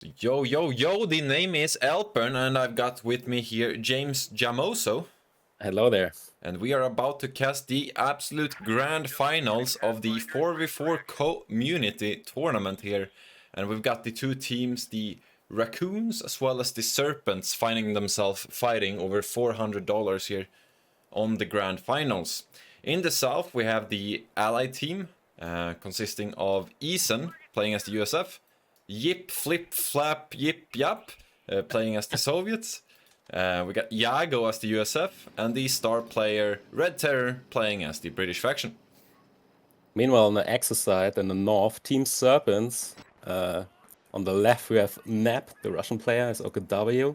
Yo, yo, yo, the name is Alpern, and I've got with me here Jamesjamozo. Hello there. And we are about to cast the absolute grand finals of the 4v4 Cohmmunity tournament here. And we've got the two teams, the Racoons as well as the Serpents, finding themselves fighting over $400 here on the grand finals. In the south, we have the ally team, consisting of Eason, playing as the USF, Yip, Flip, Flap, Yip, Yap, playing as the Soviets. We got Yago as the USF, and the star player Red Terror playing as the British faction. Meanwhile, on the Axis side, in the north, Team Serpents. On the left, we have Nap, the Russian player, as CoH2.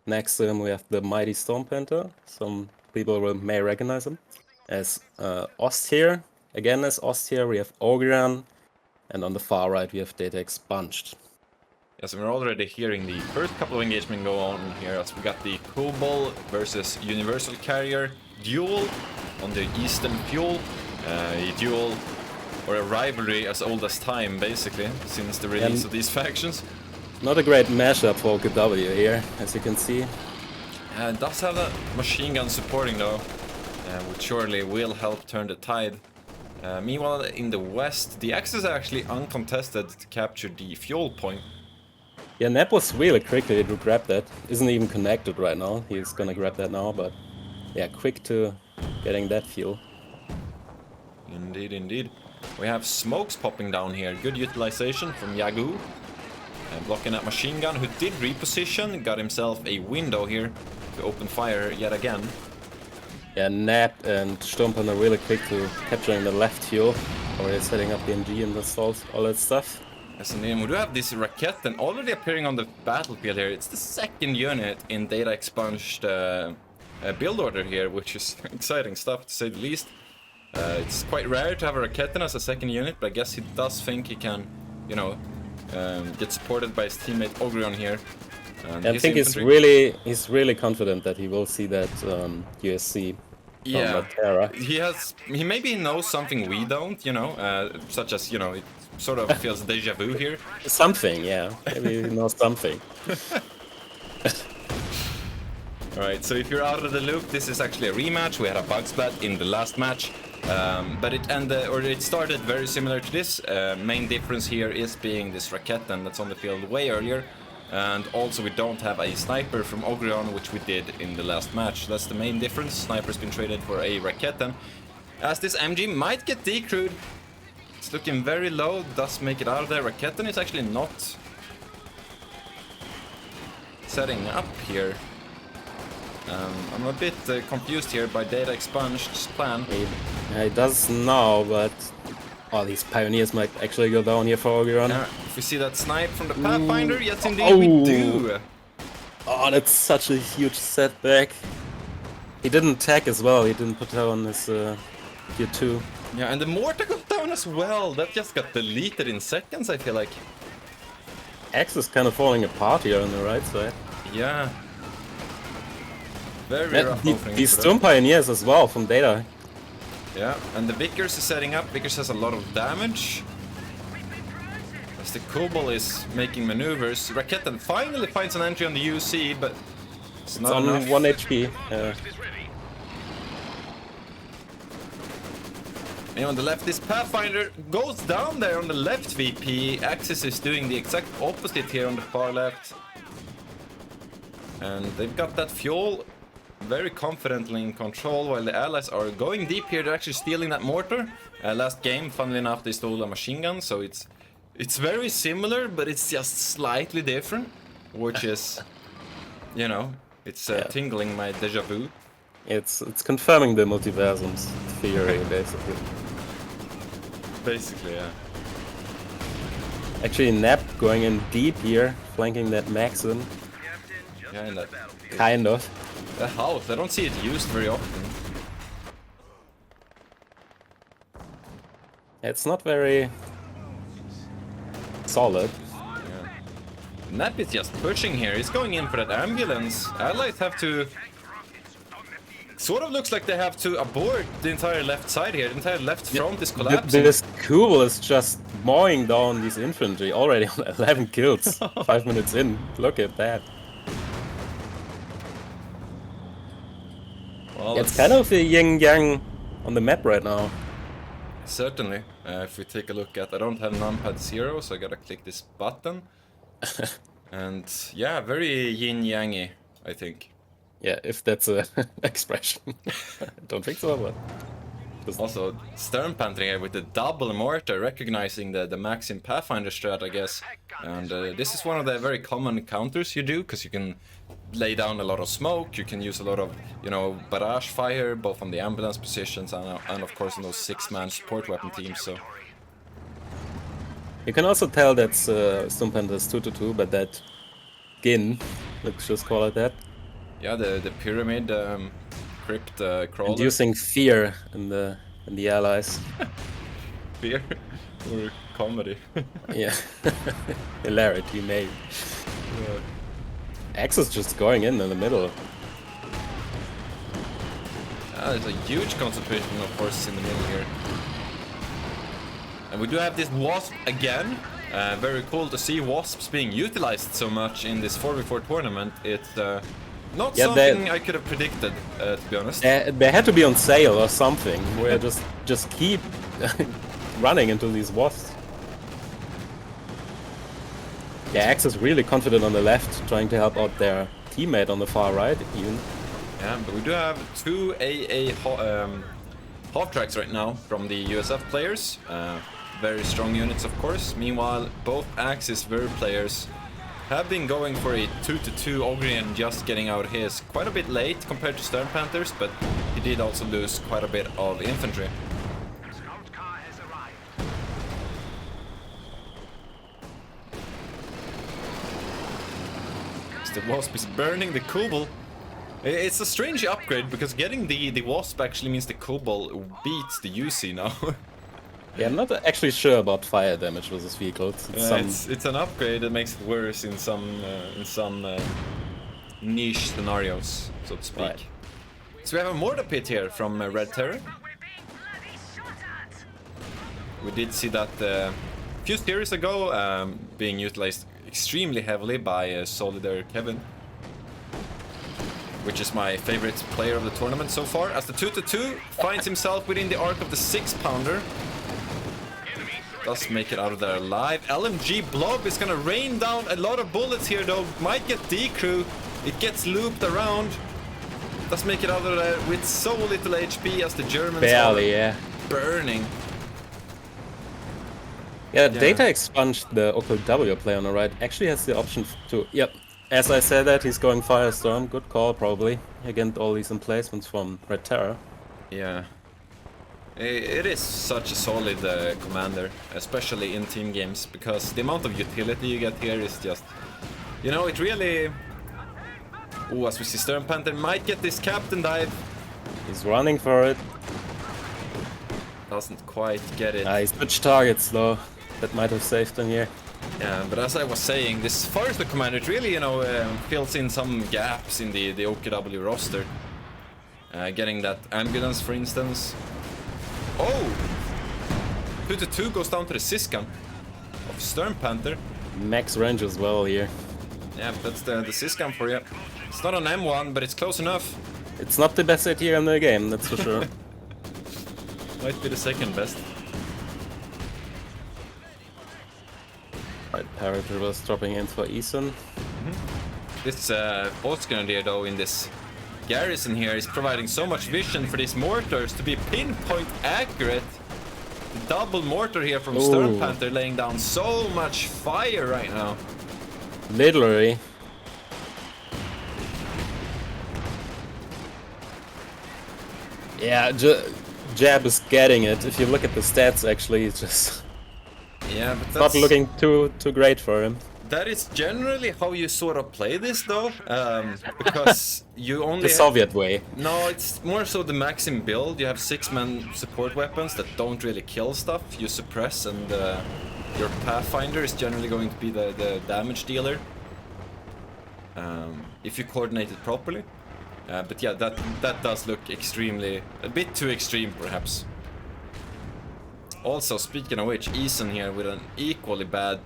Next to him, we have the mighty Storm Panther. Some people may recognize him. As Ost here, again as Ost here, we have Ogrian. And on the far right, we have Data Expunged. Yes, we're already hearing the first couple of engagement go on here, as we got the Cobalt versus Universal Carrier duel on the Eastern Fuel. A duel, or a rivalry as old as time, basically, since the release of these factions. Not a great mashup for CoH2 here, as you can see. It does have a machine gun supporting, though, which surely will help turn the tide. Meanwhile, in the west, the Axis are actually uncontested to capture the fuel point. Yeah, Nap was really quickly to grab that. Isn't even connected right now. He's gonna grab that now, but yeah, quick to getting that fuel. Indeed, indeed. We have smokes popping down here. Good utilization from Yagu. Blocking that machine gun, who did reposition, got himself a window here to open fire yet again. Yeah, Nap and Sturmpan are really quick to capturing the left fuel. Already setting up the MG and the all that stuff. Yes, and then we do have this Raketten already appearing on the battlefield here. It's the second unit in Data Expunged build order here, which is exciting stuff to say the least. It's quite rare to have a Raketten as a second unit, but I guess he does think he can, you know, get supported by his teammate Ogrion here. And I think he's really confident that he will see that USC. Yeah, he maybe knows something we don't, you know, such as, you know, it sort of feels deja vu here. Something, yeah, maybe he knows something. Alright, so if you're out of the loop, this is actually a rematch. We had a bug splat in the last match, but it started very similar to this. Main difference here is being this Raketten that's on the field way earlier. And also we don't have a sniper from Ogrion, which we did in the last match. That's the main difference. Sniper's been traded for a Raketten. As this MG might get decrewed. It's looking very low, does make it out of there. Raketten is actually not setting up here. I'm a bit confused here by Data Expunged's plan. He does now, but these Pioneers might actually go down here for Ogrion. If we see that snipe from the Pathfinder, yes indeed we do. Oh, that's such a huge setback. He didn't tag as well, he didn't put down his tier 2. Yeah, and the mortar got down as well. That just got deleted in seconds, I feel like. X is kind of falling apart here on the right side. Yeah. Very rough opening. These Storm Pioneers as well from Data. Yeah, and the Vickers is setting up. Vickers has a lot of damage. As the Cobalt is making maneuvers. Raketten finally finds an entry on the UC, but it's not on enough. 1 HP. And on the left, this Pathfinder goes down there on the left VP. Axis is doing the exact opposite here on the far left. And they've got that fuel very confidently in control, while the allies are going deep here. They're actually stealing that mortar. Last game, funnily enough, they stole a machine gun, so it's very similar, but it's just slightly different, which is, you know, it's tingling my deja vu. It's confirming the multiversum's theory, basically. Basically, yeah. Actually, Nap going in deep here, flanking that Maxim. Yeah, in that kind of. The house, I don't see it used very often. It's not very solid. Yeah. Nap is just pushing here. He's going in for that ambulance. Allies have to Sort of looks like they have to abort the entire left side here. The entire left front is collapsing. This Kubel is just mowing down these infantry already on 11 kills. 5 minutes in. Look at that. Well, It's kind of a yin-yang on the map right now. Certainly. If we take a look at... I don't have numpad 0, so I gotta click this button. And yeah, very yin-yangy, I think. Yeah, if that's a expression. Don't think so, but... Also, Stern Panther here with the double mortar, recognizing the Maxim Pathfinder strat, I guess. And this is one of the very common counters you do, because you can lay down a lot of smoke, you can use a lot of, you know, barrage fire, both on the ambulance positions and of course on those 6-man support weapon teams, so... You can also tell that's Stern Panther's 2-2, but that skin, let's just call it that. Yeah, the pyramid crypt crawler. Inducing fear in the allies. Fear? Or comedy? Yeah. Hilarity, maybe. Yeah. Axe is just going in the middle. There's a huge concentration of forces in the middle here. And we do have this Wasp again. Very cool to see Wasps being utilized so much in this 4v4 tournament. It's not something I could have predicted, to be honest. They had to be on sale or something, where just keep running into these Wasps. Yeah, Axe is really confident on the left, trying to help out their teammate on the far right, even. Yeah, but we do have 2 AA half-tracks right now from the USF players. Very strong units, of course. Meanwhile, both Axis Verb players have been going for a 2-2 Ogrian, just getting out his quite a bit late compared to Stern Panthers, but he did also lose quite a bit of infantry. The Wasp is burning the Kubel. It's a strange upgrade, because getting the Wasp actually means the Kubel beats the UC now. Yeah, I'm not actually sure about fire damage versus vehicles. It's an upgrade that makes it worse in some niche scenarios, so to speak. Right. So we have a mortar pit here from Red Terror. We did see that a few series ago, being utilized extremely heavily by Solidar Kevin, which is my favorite player of the tournament so far, as the 2-2 finds himself within the arc of the 6-pounder. Does make it out of there alive. LMG Blob is gonna rain down a lot of bullets here though, might get decrew. It gets looped around. Does make it out of there with so little HP as the Germans barely, yeah. Burning. Yeah, Data expunged the CoH2 player on the right. Actually has the option to... Yep, as I said that, he's going Firestorm. Good call, probably, against all these emplacements from Red Terror. Yeah. It is such a solid commander, especially in team games, because the amount of utility you get here is just... You know, it really... Ooh, as we see, Stern Panther might get this captain dive. He's running for it. Doesn't quite get it. He switched targets though. That might have saved him here. Yeah, but as I was saying, this Forester commander, it really, you know, fills in some gaps in the OKW roster. Getting that ambulance, for instance. Oh! 2-2 goes down to the Siskan of Stern Panther. Max range as well here. Yeah, that's the Siskan for you. It's not an M1, but it's close enough. It's not the best idea in the game, that's for sure. Might be the second best. Right, paratroopers dropping in for Eason. This Boss Grenadier though in this garrison here is providing so much vision for these mortars to be pinpoint accurate. The double mortar here from Stern Panther laying down so much fire right now. Literally. Yeah, Jab is getting it. If you look at the stats, actually, it's just but that's not looking too great for him. That is generally how you sort of play this, though, because you only the Soviet way. No, it's more so the Maxim build. You have 6-man support weapons that don't really kill stuff. You suppress, and your Pathfinder is generally going to be the damage dealer. If you coordinate it properly. But yeah, that does look a bit too extreme perhaps. Also, speaking of which, Eason here with an equally bad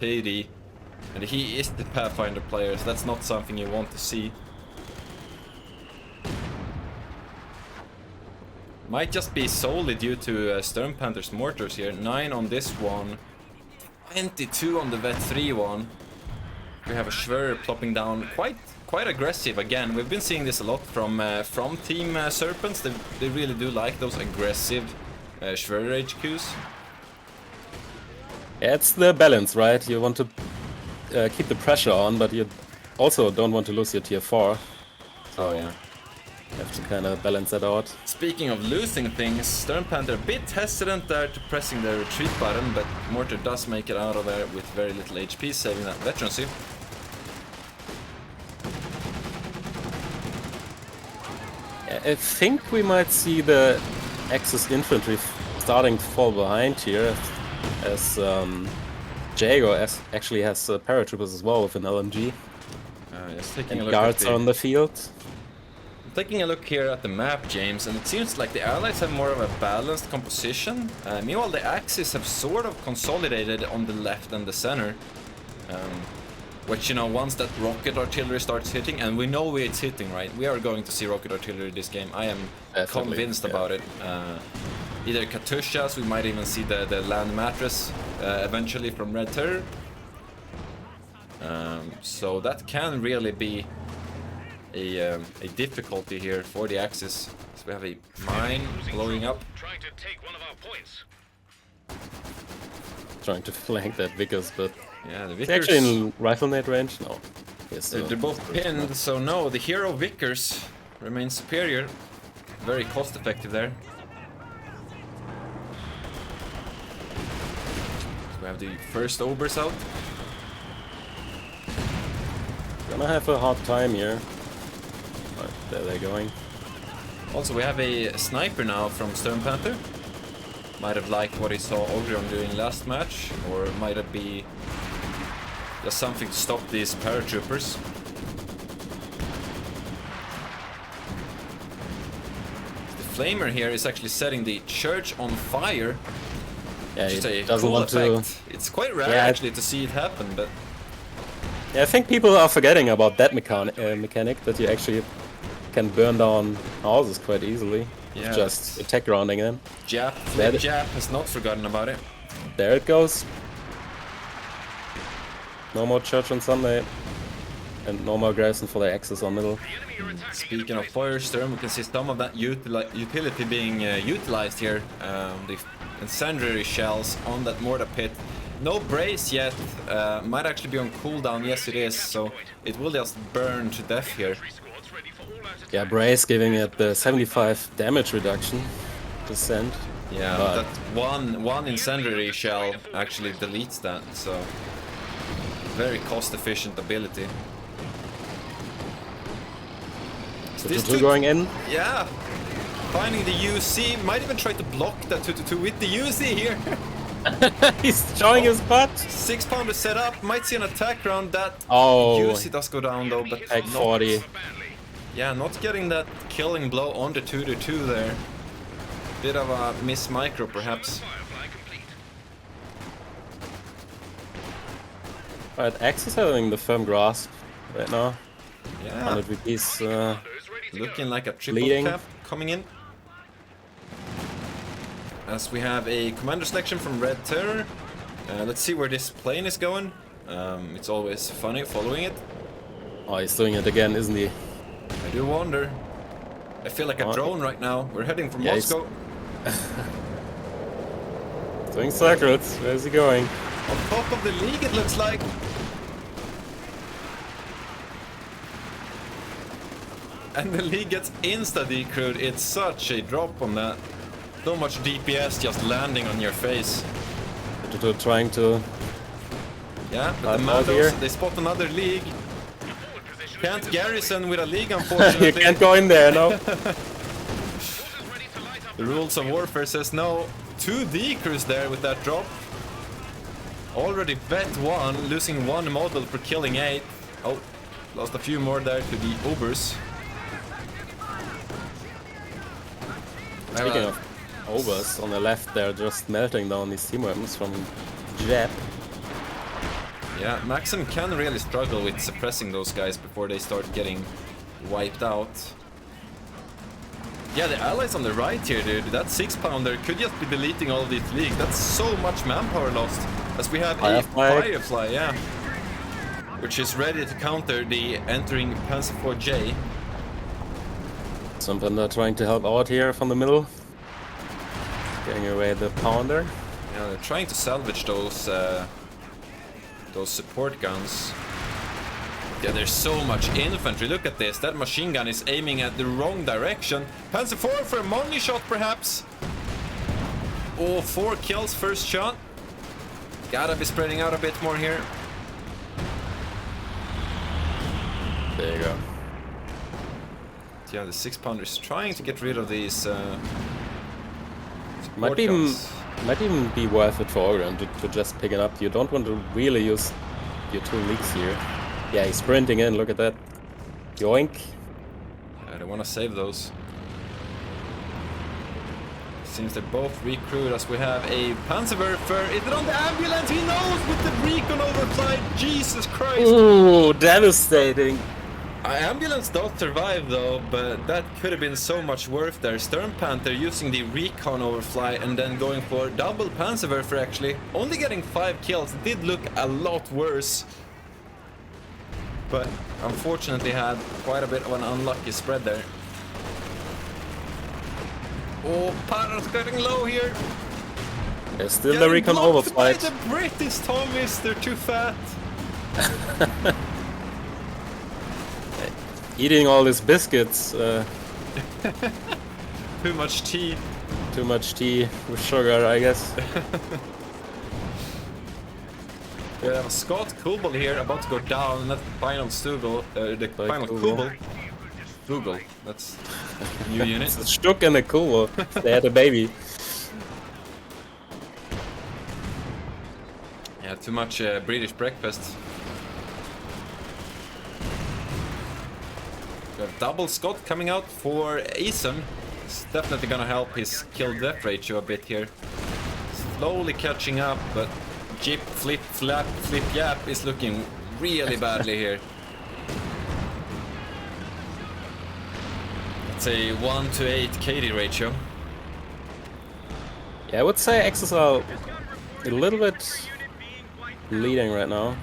PD, and he is the Pathfinder player, so that's not something you want to see. Might just be solely due to Stern Panther's mortars here. 9 on this one, 22 on the Vet 3 one. We have a Schwer plopping down quite aggressive again. We've been seeing this a lot from Team Serpents. They really do like those aggressive Schwer HQs. Yeah, it's the balance, right? You want to keep the pressure on, but you also don't want to lose your tier 4. So Oh yeah. you have to kind of balance that out. Speaking of losing things, Stern Panther a bit hesitant there to pressing the retreat button, but Mortar does make it out of there with very little HP, saving that veterancy. I think we might see the Axis infantry starting to fall behind here, as Jago actually has paratroopers as well with an LMG. Just taking And a look guards on the field. Taking a look here at the map, James, and it seems like the Allies have more of a balanced composition. Meanwhile, the Axis have sort of consolidated on the left and the center. Which, you know, once that rocket artillery starts hitting, and we know it's hitting, right? We are going to see rocket artillery this game. I am Definitely, convinced yeah. about it. Either Katyushas, we might even see the land mattress eventually from Red Terror. So that can really be a difficulty here for the Axis. So we have a mine blowing up. Trying to take one of our points. Trying to flank that Vickers, but Yeah, the it's Vickers. actually in rifle net range. No. Yes, They're both pinned, so no, the hero Vickers remains superior. Very cost effective there. So we have the first Obers out. Gonna have a hard time here. Right, there they're going. Also, we have a sniper now from Stern Panther. Might have liked what he saw Ogrion doing last match, or might it be just something to stop these paratroopers. The Flamer here is actually setting the church on fire. Yeah, Which is a he doesn't cool want effect. to. It's quite rare Yeah, actually to see it happen, but Yeah, I think people are forgetting about that mechanic that you actually can burn down houses quite easily. with Yeah, just attack rounding them. Jap, That- Jap has not forgotten about it. There it goes. No more church on Sunday. And no more garrison for the Axis on middle. Speaking of Firestorm, we can see some of that utility being utilized here. The incendiary shells on that mortar pit. No brace yet. Might actually be on cooldown. Yes, it is. So it will just burn to death here. Yeah, Brace giving it the 75 damage reduction %. Yeah, But- that one incendiary shell actually deletes that. So very cost-efficient ability. So This 2-2 took- going in. Yeah, finding the UC. Might even try to block that 2-2 with the UC here. He's showing his butt. 6-pounder set up. Might see an attack round. That Oh, UC does go down though, but Tag not- 40. Yeah, not getting that killing blow on the 2-2 there. Bit of a miss micro perhaps. Right, Axis having the firm grasp right now. Yeah, 100 VPs. looking like a triple Leading. cap coming in. As we have a commander selection from Red Terror. Let's see where this plane is going. It's always funny following it. Oh, he's doing it again, isn't he? I do wonder. I feel like a Oh. drone right now. We're heading from Yeah, he's- Moscow. Doing circles. Where's he going? On top of the league, it looks like. And the league gets insta-decrewed. It's such a drop on that. So much DPS just landing on your face. Trying to. Yeah, but the I'm out here. Mandos, they spot another league. Can't garrison with a league, unfortunately. You can't go in there, no? The rules of warfare says no. 2 decrews there with that drop. Already vet 1, losing 1 model for killing 8. Oh, lost a few more there to the Ubers. Speaking of overs, on the left they're just melting down these team weapons from Jeb. Yeah, Maxim can really struggle with suppressing those guys before they start getting wiped out. Yeah, the allies on the right here, dude, that 6-pounder could just be deleting all of these leagues. That's so much manpower lost. As we have a Firefly, yeah. Which is ready to counter the entering Panzer IV-J. Something trying to help out here from the middle. Getting away the pounder. Yeah, they're trying to salvage those support guns. Yeah, there's so much infantry. Look at this. That machine gun is aiming at the wrong direction. Panzer IV for a money shot, perhaps. Oh, 4 kills first shot. Gotta be spreading out a bit more here. There you go. Yeah, the 6-pounder is trying to get rid of these Might even be worth it for Orion to just pick it up. You don't want to really use your 2 leaks here. Yeah, he's sprinting in, look at that. Yoink. Yeah, they want to save those. Seems they're both recruit as we have a Panzerwerfer. Is it on the ambulance? He knows with the recon overflight. Jesus Christ. Ooh, devastating. Ambulance does survive though, but that could have been so much worth there. Stern Panther using the recon overfly and then going for double Panzerwerfer actually. Only getting 5 kills. It did look a lot worse. But unfortunately had quite a bit of an unlucky spread there. Oh, Parrot's getting low here. There's still the recon overflight. The British Tommies, they're too fat. Eating all these biscuits. Too much tea. Too much tea with sugar, I guess. We have a Scott Kubel here about to go down, and that final Stugel, the final Kubel. Google, that's a new unit. It's a Stuck and a Kubel. They had a baby. Yeah, too much British breakfast. We have double Scott coming out for Asen. It's definitely gonna help his kill-death ratio a bit here. Slowly catching up, but Jip, Flip, Flap, Flip, Yap is looking really badly here. It's a 1-to-8 KD ratio. Yeah, I would say Axis are a little bit leading right now.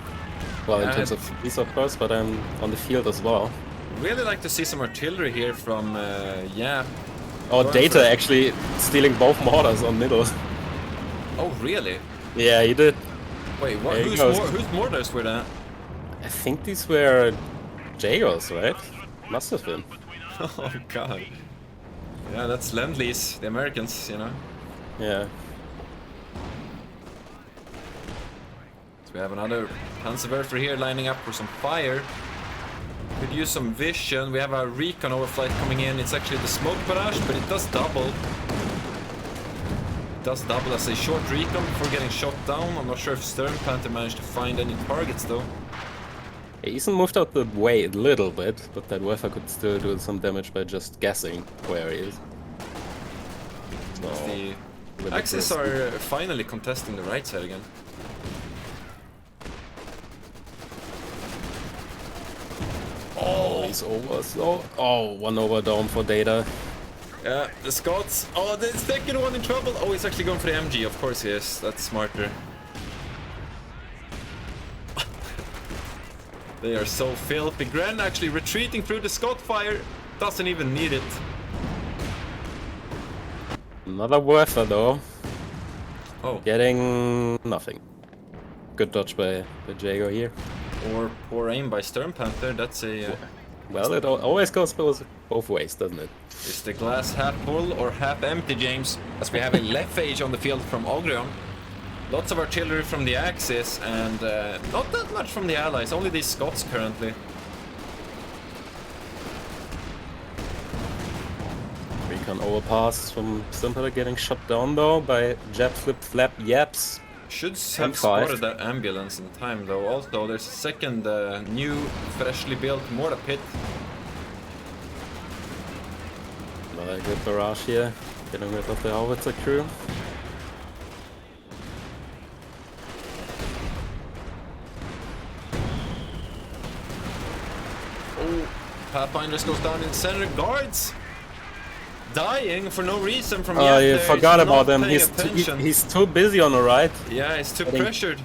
Well, in terms of these, of course, but I'm on the field as well. Really like to see some artillery here from Yap. Oh, Data actually stealing both mortars on middle. Oh, really? Yeah, he did. Wait, what? Whose mortars were that? I think these were Jagos, right? Must have been. Oh god. Yeah, that's Lend-Lease, the Americans, you know. Yeah. So we have another Panzerwerfer here lining up for some fire. Could use some vision. We have a recon overflight coming in. It's actually the smoke barrage, but it does double. It does double as a short recon before getting shot down. I'm not sure if Stern Panther managed to find any targets though. Ethan moved out the way a little bit, but that Werfer could still do some damage by just guessing where he is. So, the Axis are finally contesting the right side again. Oh, he's over. So, oh, 1 over down for Data. Yeah, the Scots. Oh, the second one in trouble. Oh, he's actually going for the MG. Of course he is. That's smarter. They are so filthy. Gren actually retreating through the Scott fire. Doesn't even need it. Another Werfer though. Oh. Getting nothing. Good dodge by the Jago here. Or poor aim by Stern Panther. That's a... well, it always goes both ways, doesn't it? Is the glass half full or half empty, James? As we have a left phage on the field from Ogrion. Lots of artillery from the Axis and not that much from the Allies, only these Scots currently. Recon overpass from Simpler getting shot down though by Jab Flip Flap Yaps. Should have spotted that ambulance in time though. Also, there's a second new, freshly built mortar pit. Another good barrage here. Getting rid of the howitzer crew. Oh, Pathfinders goes down in center. Guards dying for no reason from Oh, Yep you there. forgot He's about not him. paying He's attention. he's too busy on the right. Yeah, he's too think- pressured.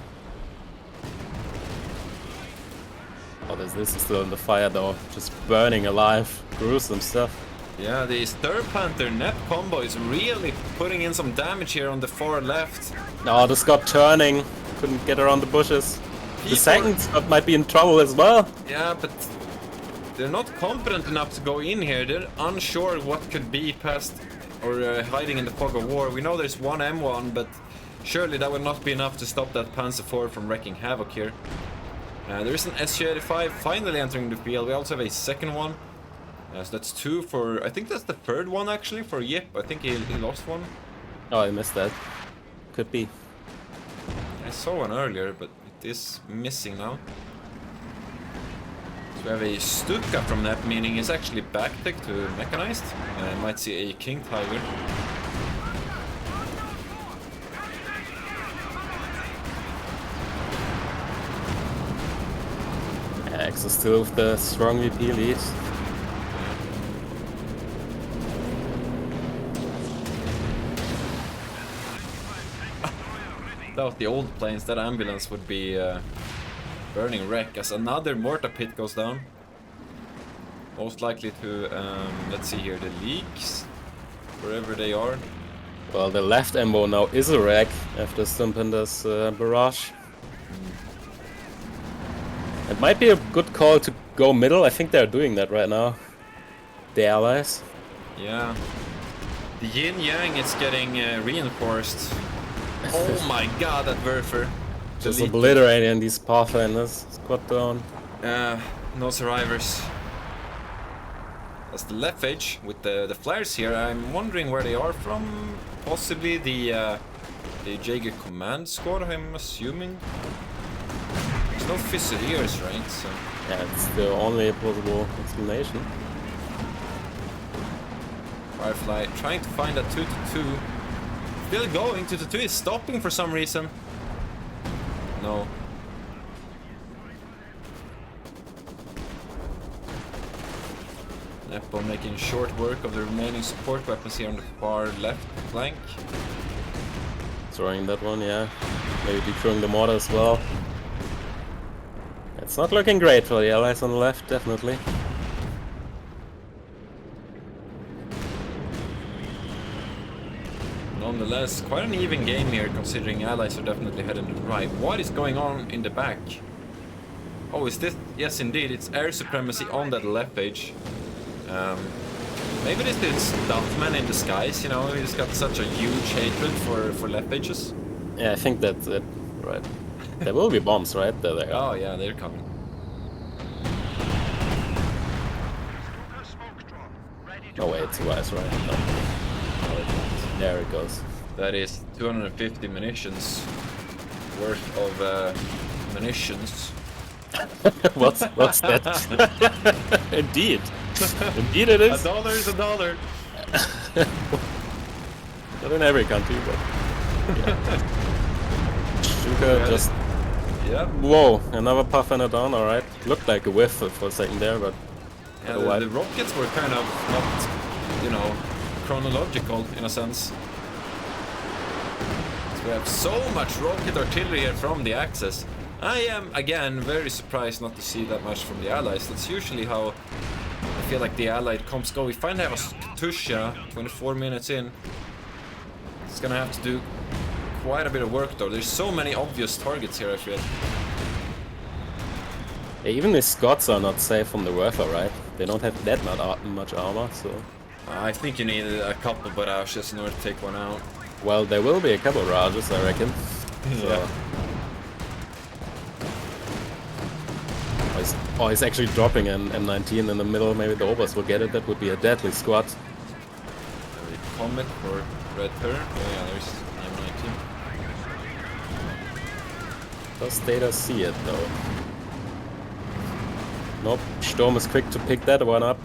Oh, this is still in the fire though. Just burning alive. Gruesome stuff. Yeah, the Stir Panther Nep combo is really putting in some damage here on the far left. Oh, the Scott turning. Couldn't get around the bushes. The People- second Scott might be in trouble as well. Yeah, but they're not confident enough to go in here. They're unsure what could be past or hiding in the fog of war. We know there's one M1, but surely that would not be enough to stop that Panzer IV from wreaking havoc here. There is an SG-85 finally entering the field. We also have a second one. So that's two for... I think that's the third one actually for Yip. I think he lost one. Oh, I missed that. Could be. I saw one earlier, but it is missing now. So we have a Stuka from that, meaning it's actually backtick to mechanized. I might see a King Tiger. X is still with the strong VP lead. Without the old planes, that ambulance would be burning wreck as another mortar pit goes down. Most likely to, let's see here, the leaks, wherever they are. Well, the left ammo now is a wreck after Stumpender's barrage. It might be a good call to go middle. I think they're doing that right now. The allies. Yeah. The yin yang is getting reinforced. Oh my god, that Werfer. Just Delete. obliterating these Pathfinders. Squad down. No survivors. That's the left edge with the flares here. I'm wondering where they are from. Possibly the Jaeger command squad, I'm assuming. There's no Fusiliers, right? So Yeah, it's the only possible explanation. Firefly trying to find that 2-2. Still going. 2-2 is stopping for some reason. No. Nepo making short work of the remaining support weapons here on the far left flank. Throwing that one, yeah. Maybe detrolling the mortar as well. It's not looking great for the allies on the left, definitely. Nonetheless, quite an even game here, considering allies are definitely heading to the right. What is going on in the back? Oh, is this? Yes, indeed, it's air supremacy on that left edge. Maybe this is Duffman in disguise, you know, he's got such a huge hatred for left edges. Yeah, I think that's it. Right. There will be bombs, right? There they are. Oh yeah, they're coming. Oh wait, it's wise, right? No. There it goes. That is 250 munitions worth of munitions. what's that? Indeed. Indeed it is. $1 is $1. Not in every country, but yeah. Stuka just... Yeah. Whoa, another Pathfinder down, alright. Looked like a whiff for a second there, but... Yeah, otherwise- the rockets were kind of not, you know, chronological in a sense. So we have so much rocket artillery here from the Axis. I am, again, very surprised not to see that much from the Allies. That's usually how I feel like the Allied comps go. We finally have a Katusha 24 minutes in. It's gonna have to do quite a bit of work though. There's so many obvious targets here, I feel. Yeah, even the Scots are not safe from the Werfer, right? They don't have that much armor, so... I think you need a couple barrages in order to take one out. Well, there will be a couple barrages, I reckon. Yeah. Oh, he's actually dropping an M19 in the middle. Maybe the Obers will get it. That would be a deadly squad. Comet for Red Turn. Oh yeah, there's M19. Does Data see it, though? Nope. Storm is quick to pick that one up.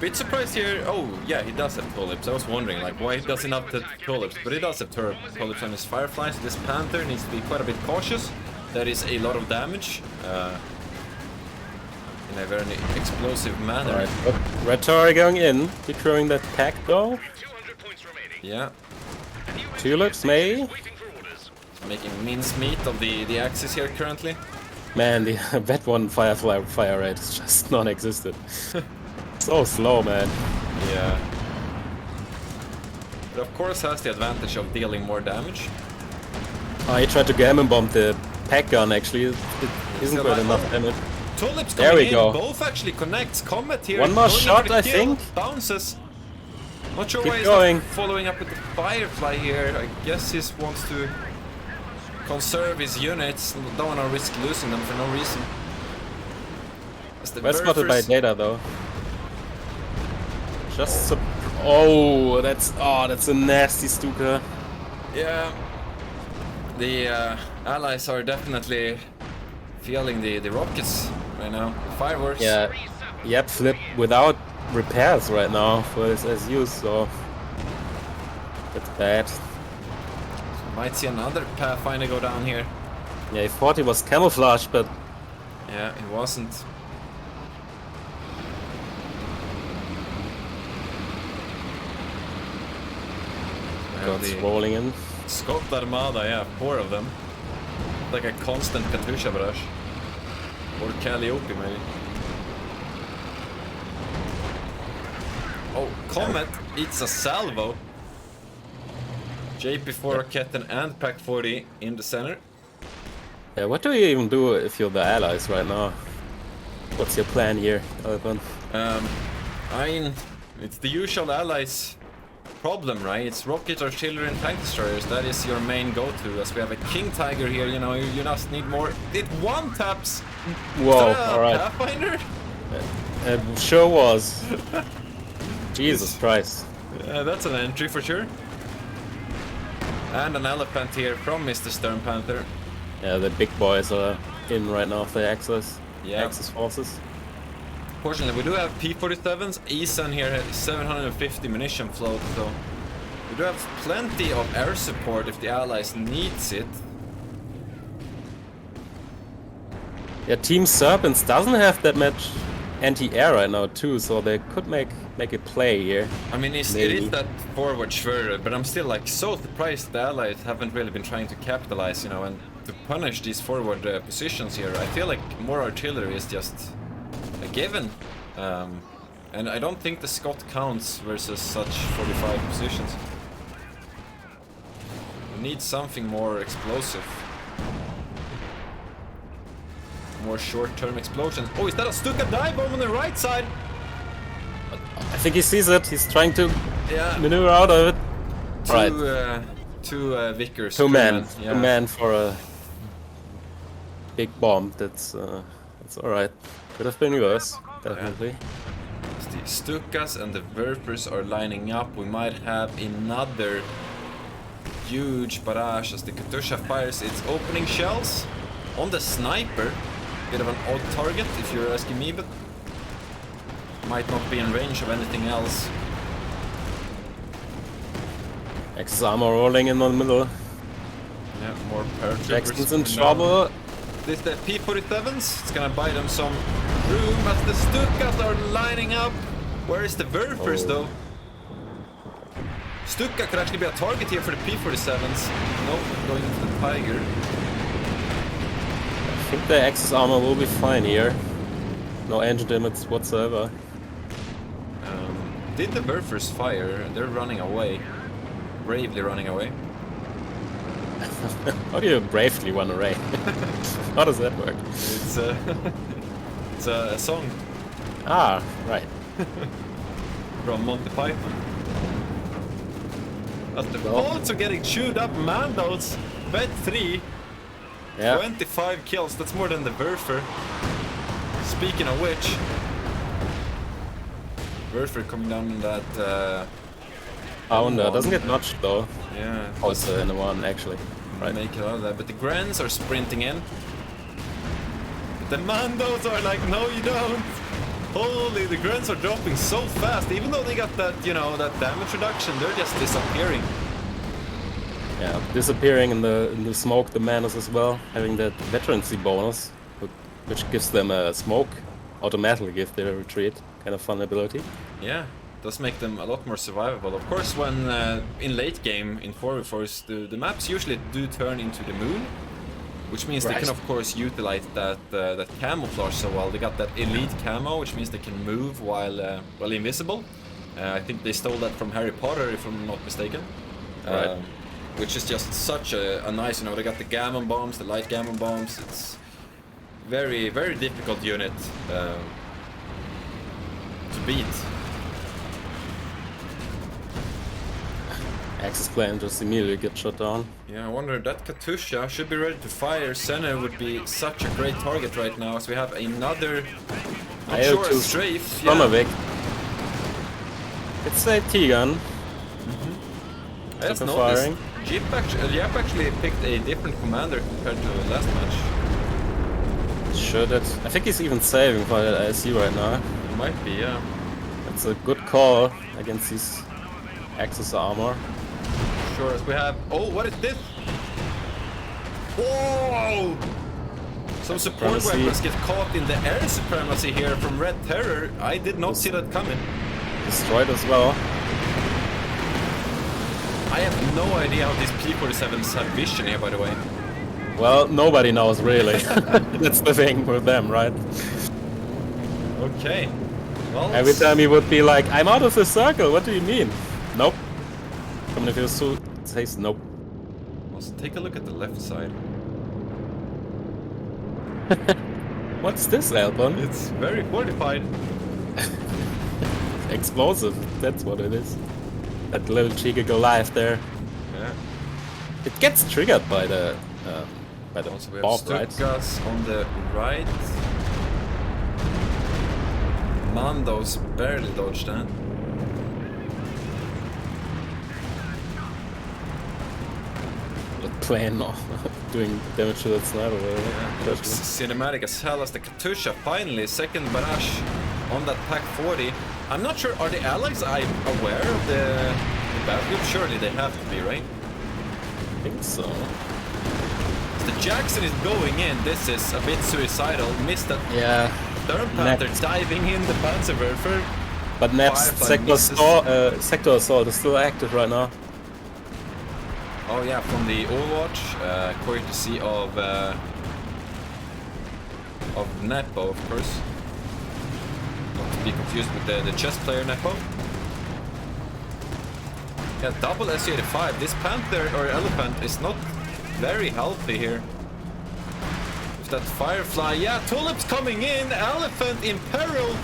Bit surprised here. Oh, yeah, he does have tulips. I was wondering, like, why he doesn't have the tulips, but he does have tulips on his fireflies. This panther needs to be quite a bit cautious. That is a lot of damage in a very explosive manner. Alright, Red Tower going in, securing that pack though. 200 points remaining. Yeah, Tulips, May. Waiting for orders. making mincemeat of the axis here currently. Man, the that one Firefly fire rate is just non-existent. So slow, man. Yeah. But of course has the advantage of dealing more damage. Oh, he tried to gammon bomb the pack gun actually. It isn't Still quite alive. enough damage. Tulips There coming we in, go. both actually connects. Comet here. One more going in shot, for the I kill. think. Bounces. Not sure Keep why he's going. not following up with the Firefly here. I guess he wants to conserve his units. Don't want to risk losing them for no reason. As the Well spotted by Burfers- Data though. Just oh, that's a nasty Stuka. Yeah. The allies are definitely feeling the rockets right now. The fireworks. Yeah, yep, flip without repairs right now for his SU, so that's bad. Might see another Pathfinder go down here. Yeah, he thought he was camouflaged, but Yeah, it wasn't. Well, God's the rolling in. Scott Armada, yeah, 4 of them. Like a constant Katusha brush. Or Calliope, maybe. Oh, Comet eats a salvo. JP4 Raketten and Pack 40 in the center. Yeah, what do you even do if you're the allies right now? What's your plan here, Alban? I mean, it's the usual allies problem, right? It's rocket, artillery, and tank destroyers. That is your main go-to. As we have a King Tiger here, you know, you just need more. It one taps. Whoa, Is that a alright. Pathfinder? It sure was. Jesus Christ. That's an entry for sure. And an elephant here from Mr. Stern Panther. Yeah, the big boys are in right now for the Axis. Yeah. Axis forces. Fortunately, we do have P-47s. Isan here has 750 munition float, so we do have plenty of air support if the allies needs it. Yeah, Team Serpents doesn't have that much anti-air right now too, so they could make a play here. I mean, it Maybe. is that forward Schwer, but I'm still like so surprised the allies haven't really been trying to capitalize, you know, and to punish these forward positions here. I feel like more artillery is just a given. And I don't think the Scott counts versus such 45 positions. We need something more explosive. More short-term explosions. Oh, is that a Stuka dive bomb on the right side? I think he sees it. He's trying to Yeah. maneuver out of it. Two Vickers. Two men. Yeah. Two men for a big bomb. That's alright. Could have been worse, definitely. The Stukas and the Verpers are lining up. We might have another huge barrage as the Katusha fires its opening shells on the sniper. Bit of an odd target if you're asking me, but might not be in range of anything else. Axis armor rolling in the middle. Yeah, more paratroopers. Jackson's in coming down. trouble. This the P-47s. It's gonna buy them some room as the Stukas are lining up. Where is the Verpers though? Stuka could actually be a target here for the P-47s. Nope, going into the Tiger. I think the Axis armor will be fine here. No engine damage whatsoever. Did the Verpers fire? They're running away. Bravely running away. How do you bravely run away? How does that work? It's it's a song Ah, right. from Monty Python. As the Well. bolts are getting chewed up, Mandos. Bet 3. Yeah. 25 kills, that's more than the Verfer. Speaking of which, Verfer coming down in that, Pounder doesn't get much though. yeah, Also in the one actually. Right. make it out of that. But the Grens are sprinting in. But the Mandos are like, no you don't. Holy, the grunts are dropping so fast. Even though they got that, you know, that damage reduction, they're just disappearing. Yeah, disappearing in the smoke, the Manus as well, having that veterancy bonus, which gives them a smoke automatically if they retreat. Kind of fun ability. Yeah, does make them a lot more survivable. Of course, when in late game in 4v4s, the maps usually do turn into the moon, which means they can of course utilize that that camouflage so well. They got that elite camo, which means they can move while invisible. I think they stole that from Harry Potter, if I'm not mistaken. Right. Which is just such a nice, you know, they got the gammon bombs, the light gammon bombs. It's very, very difficult unit to beat. Axis plan just immediately get shot down. Yeah, I wonder, that Katusha should be ready to fire. Senna would be such a great target right now, as we have another, not sure, a strafe. Stromovik. It's a T-gun. That's firing. Jip actually picked a different commander compared to last match. Sure, that I think he's even saving for that ISU right now. Might be, yeah. That's a good call against these Axis armor. Sure, as we have... Oh, what is this? Whoa! Some support Supremacy. weapons get caught in the air supremacy here from Red Terror. I did not see that coming. Destroyed as well. I have no idea how these P-47s have vision here, by the way. Well, nobody knows really. That's the thing with them, right? Okay. Well, Every time he would be like, I'm out of the circle, what do you mean? Nope. Communicator says nope. Let's take a look at the left side. What's this, Albon? It's very fortified. Explosive, that's what it is. That little cheeky Goliath there. Yeah. It gets triggered by the Also, we have bomb, right? Stukas on the right. Mando's barely dodged that. Playing off, doing damage to that sniper. Yeah, looks cinematic as hell as the Katusha finally, second barrage on that Pack 40. I'm not sure, are the allies aware of the battlefield? Surely they have to be, right? I think so. The Jackson is going in, this is a bit suicidal, missed that Third Panther diving in the Panzerwerfer. But Nap's sector assault is still active right now. Oh yeah, from the Overwatch, courtesy of Nepo, of course. Not to be confused with the chess player Nepo. Yeah, double SU-85. This Panther or Elephant is not very healthy here. With that Firefly, yeah, Tulip's coming in, Elephant in peril.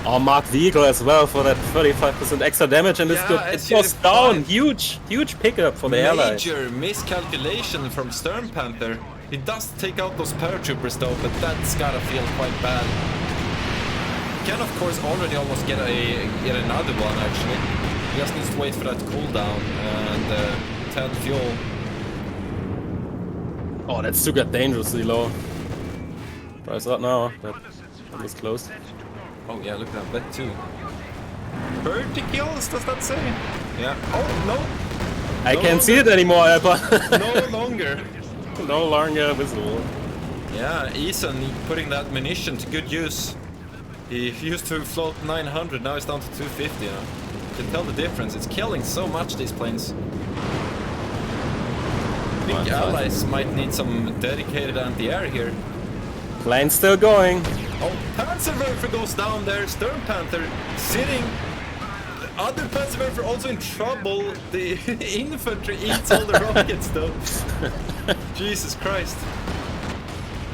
Oh, Mark Viegel as well for that 35% extra damage, and Yeah, it goes down. Huge pickup for the allies. Major miscalculation from Stern Panther. He does take out those paratroopers though, but that's gotta feel quite bad. He can of course already almost get another one actually. He just needs to wait for that cooldown and 10 fuel. Oh, that still got dangerously low. Price out now. That was close. Oh yeah, look at that, too. 30 kills, does that say? Yeah. Oh, no. I can't see it anymore, Alpa. No longer. No longer visible. Yeah, Ethan putting that munition to good use. He used to float 900, now it's down to 250, you know. You can tell the difference, it's killing so much, these planes. I think allies might need some dedicated anti-air here. Plane still going. Oh, Panzerwerfer goes down there, Stern Panther sitting. The other Panzerwerfer also in trouble. The infantry eats all the rockets though. Jesus Christ.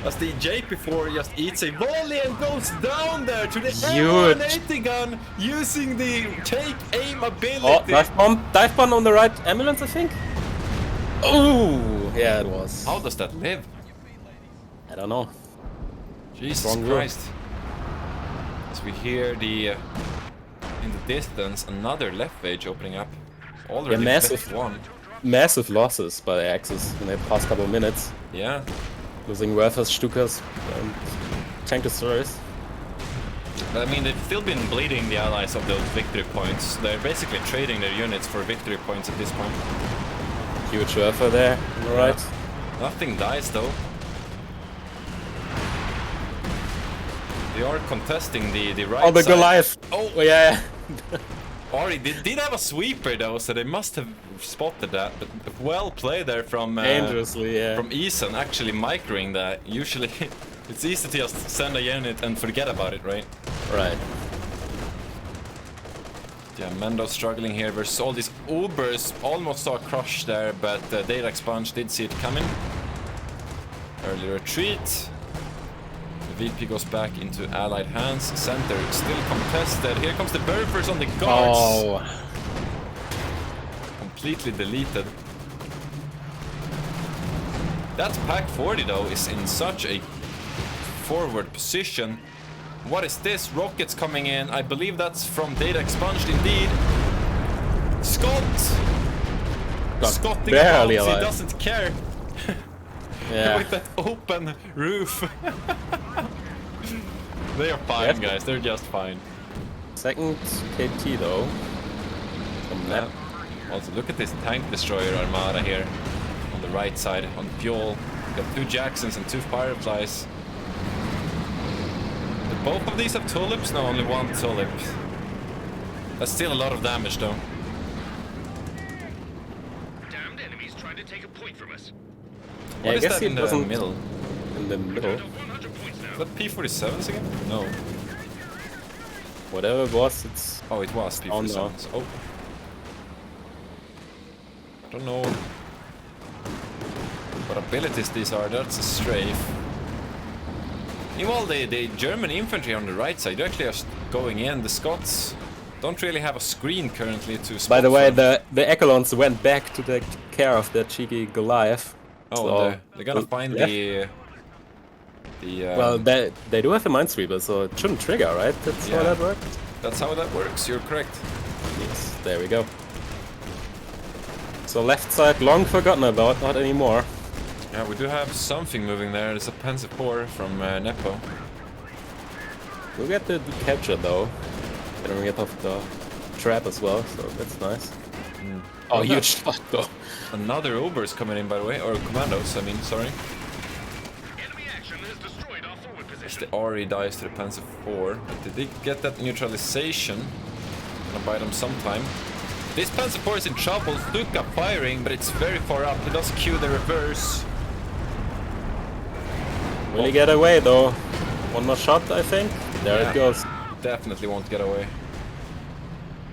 As the JP4 just eats a volley and goes down there to the M180 gun using the take aim ability. Oh, dive bomb on the right ambulance, I think. Oh, yeah, it was. How does that live? I don't know. Jesus Christ. As we hear the in the distance another left page opening up. Already one. Massive losses by the Axis in the past couple of minutes. Yeah. Losing Werfers, Stukas, and tank destroyers. I mean, they've still been bleeding the allies of those victory points. They're basically trading their units for victory points at this point. Huge Earther there, on the right. Nothing dies though. They are contesting the right Oh, the side. Goliath! Oh, Yeah. Ori did have a sweeper though, so they must have spotted that. But well played there from Dangerously, yeah. from Eason, actually microing that. Usually, it's easy to just send a unit and forget about it, right? Right. Yeah, Mendo struggling here versus all these Ubers. Almost saw a crush there, but Data Expunge did see it coming. Early retreat. The VP goes back into allied hands. Center still contested. Here comes the Burfers on the guards. Oh. Completely deleted. That Pack 40 though is in such a forward position. What is this? Rockets coming in. I believe that's from Data Expunged indeed. Scott! Scotting about, he doesn't care. Yeah. With that open roof. They are fine, guys. They're just fine. Second KT though. From that. Also, look at this tank destroyer armada here on the right side on fuel. Got 2 Jacksons and 2 Fireflies. But both of these have tulips. No, only 1 tulip. That's still a lot of damage, though. Damned enemies trying to take a point from us. Yeah, What I is guess that he in the doesn't middle? in the middle. Got 100 points now. Is that P-47s again? No. Whatever it was, it's Oh, it was P-47s. no. Oh. Don't know what abilities these are. That's a strafe. Meanwhile, the German infantry on the right side, they're actually just going in. The Scots don't really have a screen currently to spot By the way, from. the Echelons went back to take care of that cheeky Goliath. Oh, so they're gonna find yeah. the Well, they do have a Minesweeper, so it shouldn't trigger, right? That's how Yeah. that works? that's how that works. You're correct. Yes, there we go. So left side, long forgotten about, not anymore. Yeah, we do have something moving there. There's a Panzer IV from Nepo. We'll get the capture though. Gonna get off the trap as well, so that's nice. Oh, Oh, huge shot though. Another Uber is coming in, by the way, or commandos. I mean, sorry. Enemy action has destroyed our forward As position. the RE dies to the Panzer IV, but they did get that neutralization. Gonna buy them some time. This Panzer IV is in trouble. Stuka firing, but it's very far up. He does cue the reverse. Will he get away though? One more shot, I think. There Yeah. it goes. Definitely won't get away.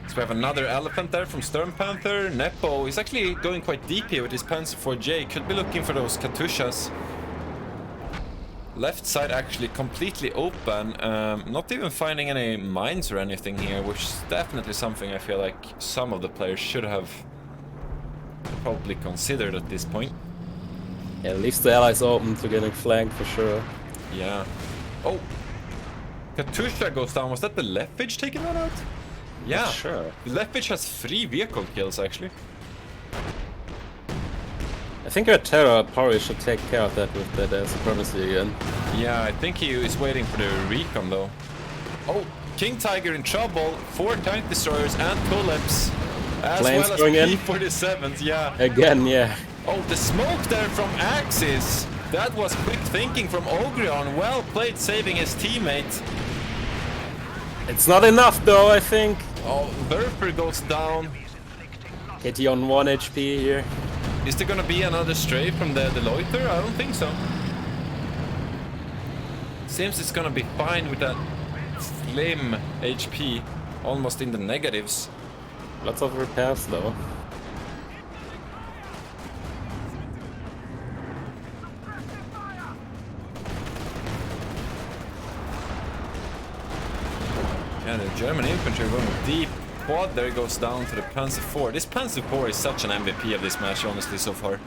So we have another elephant there from Stern Panther. Nepo is actually going quite deep here with his Panzer IV-J. Could be looking for those Katyushas. Left side actually completely open. Not even finding any mines or anything here, which is definitely something I feel like some of the players should have probably considered at this point. Yeah, leaves the allies open to getting flanked for sure. Yeah. Oh! Katyusha goes down. Was that the Leftwich taking that out? Yeah. Sure. The Leftwich has 3 vehicle kills actually. I think our Terra probably should take care of that with that supremacy again. Yeah, I think he is waiting for the recon though. Oh, King Tiger in trouble. 4 tank destroyers and tulips. As Planes well going in. as P-47s, yeah. Again, yeah. Oh, the smoke there from Axis. That was quick thinking from Ogrion. Well played saving his teammate. It's not enough though, I think. Oh, Burper goes down. KT on 1 HP here. Is there gonna be another stray from the Loiter? I don't think so. Seems it's gonna be fine with that slim HP. Almost in the negatives. Lots of repairs though. Yeah, the German infantry going deep. Quad there goes down to the Panzer IV. This Panzer IV is such an MVP of this match, honestly, so far.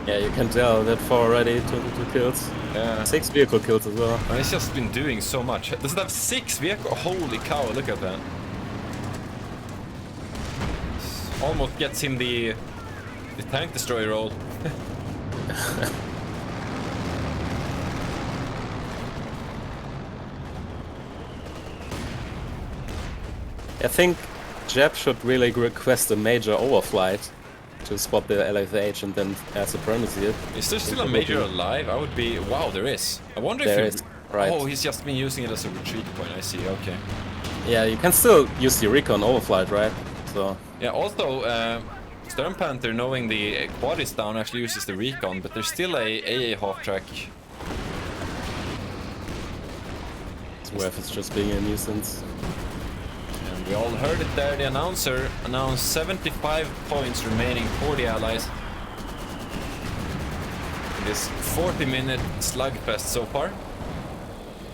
Yeah, you can tell that 4 already, 22 kills. Yeah. 6 vehicle kills as well. And it's just been doing so much. Does it have 6 vehicle? Holy cow, look at that. Almost gets him the tank destroyer roll. I think Jeb should really request a major overflight to spot the LFH and then air supremacy. Is there still a major alive? I would be... Wow, there is. I wonder if There he... is, right. Oh, he's just been using it as a retreat point. I see, okay. Yeah, you can still use the recon overflight, right? So Yeah, also, Stern Panther, knowing the quad is down, actually uses the recon, but there's still a AA half track. it's worth it's just being a nuisance. And we all heard it there, the announcer announced 75 points remaining for the Allies. In this 40-minute slugfest so far.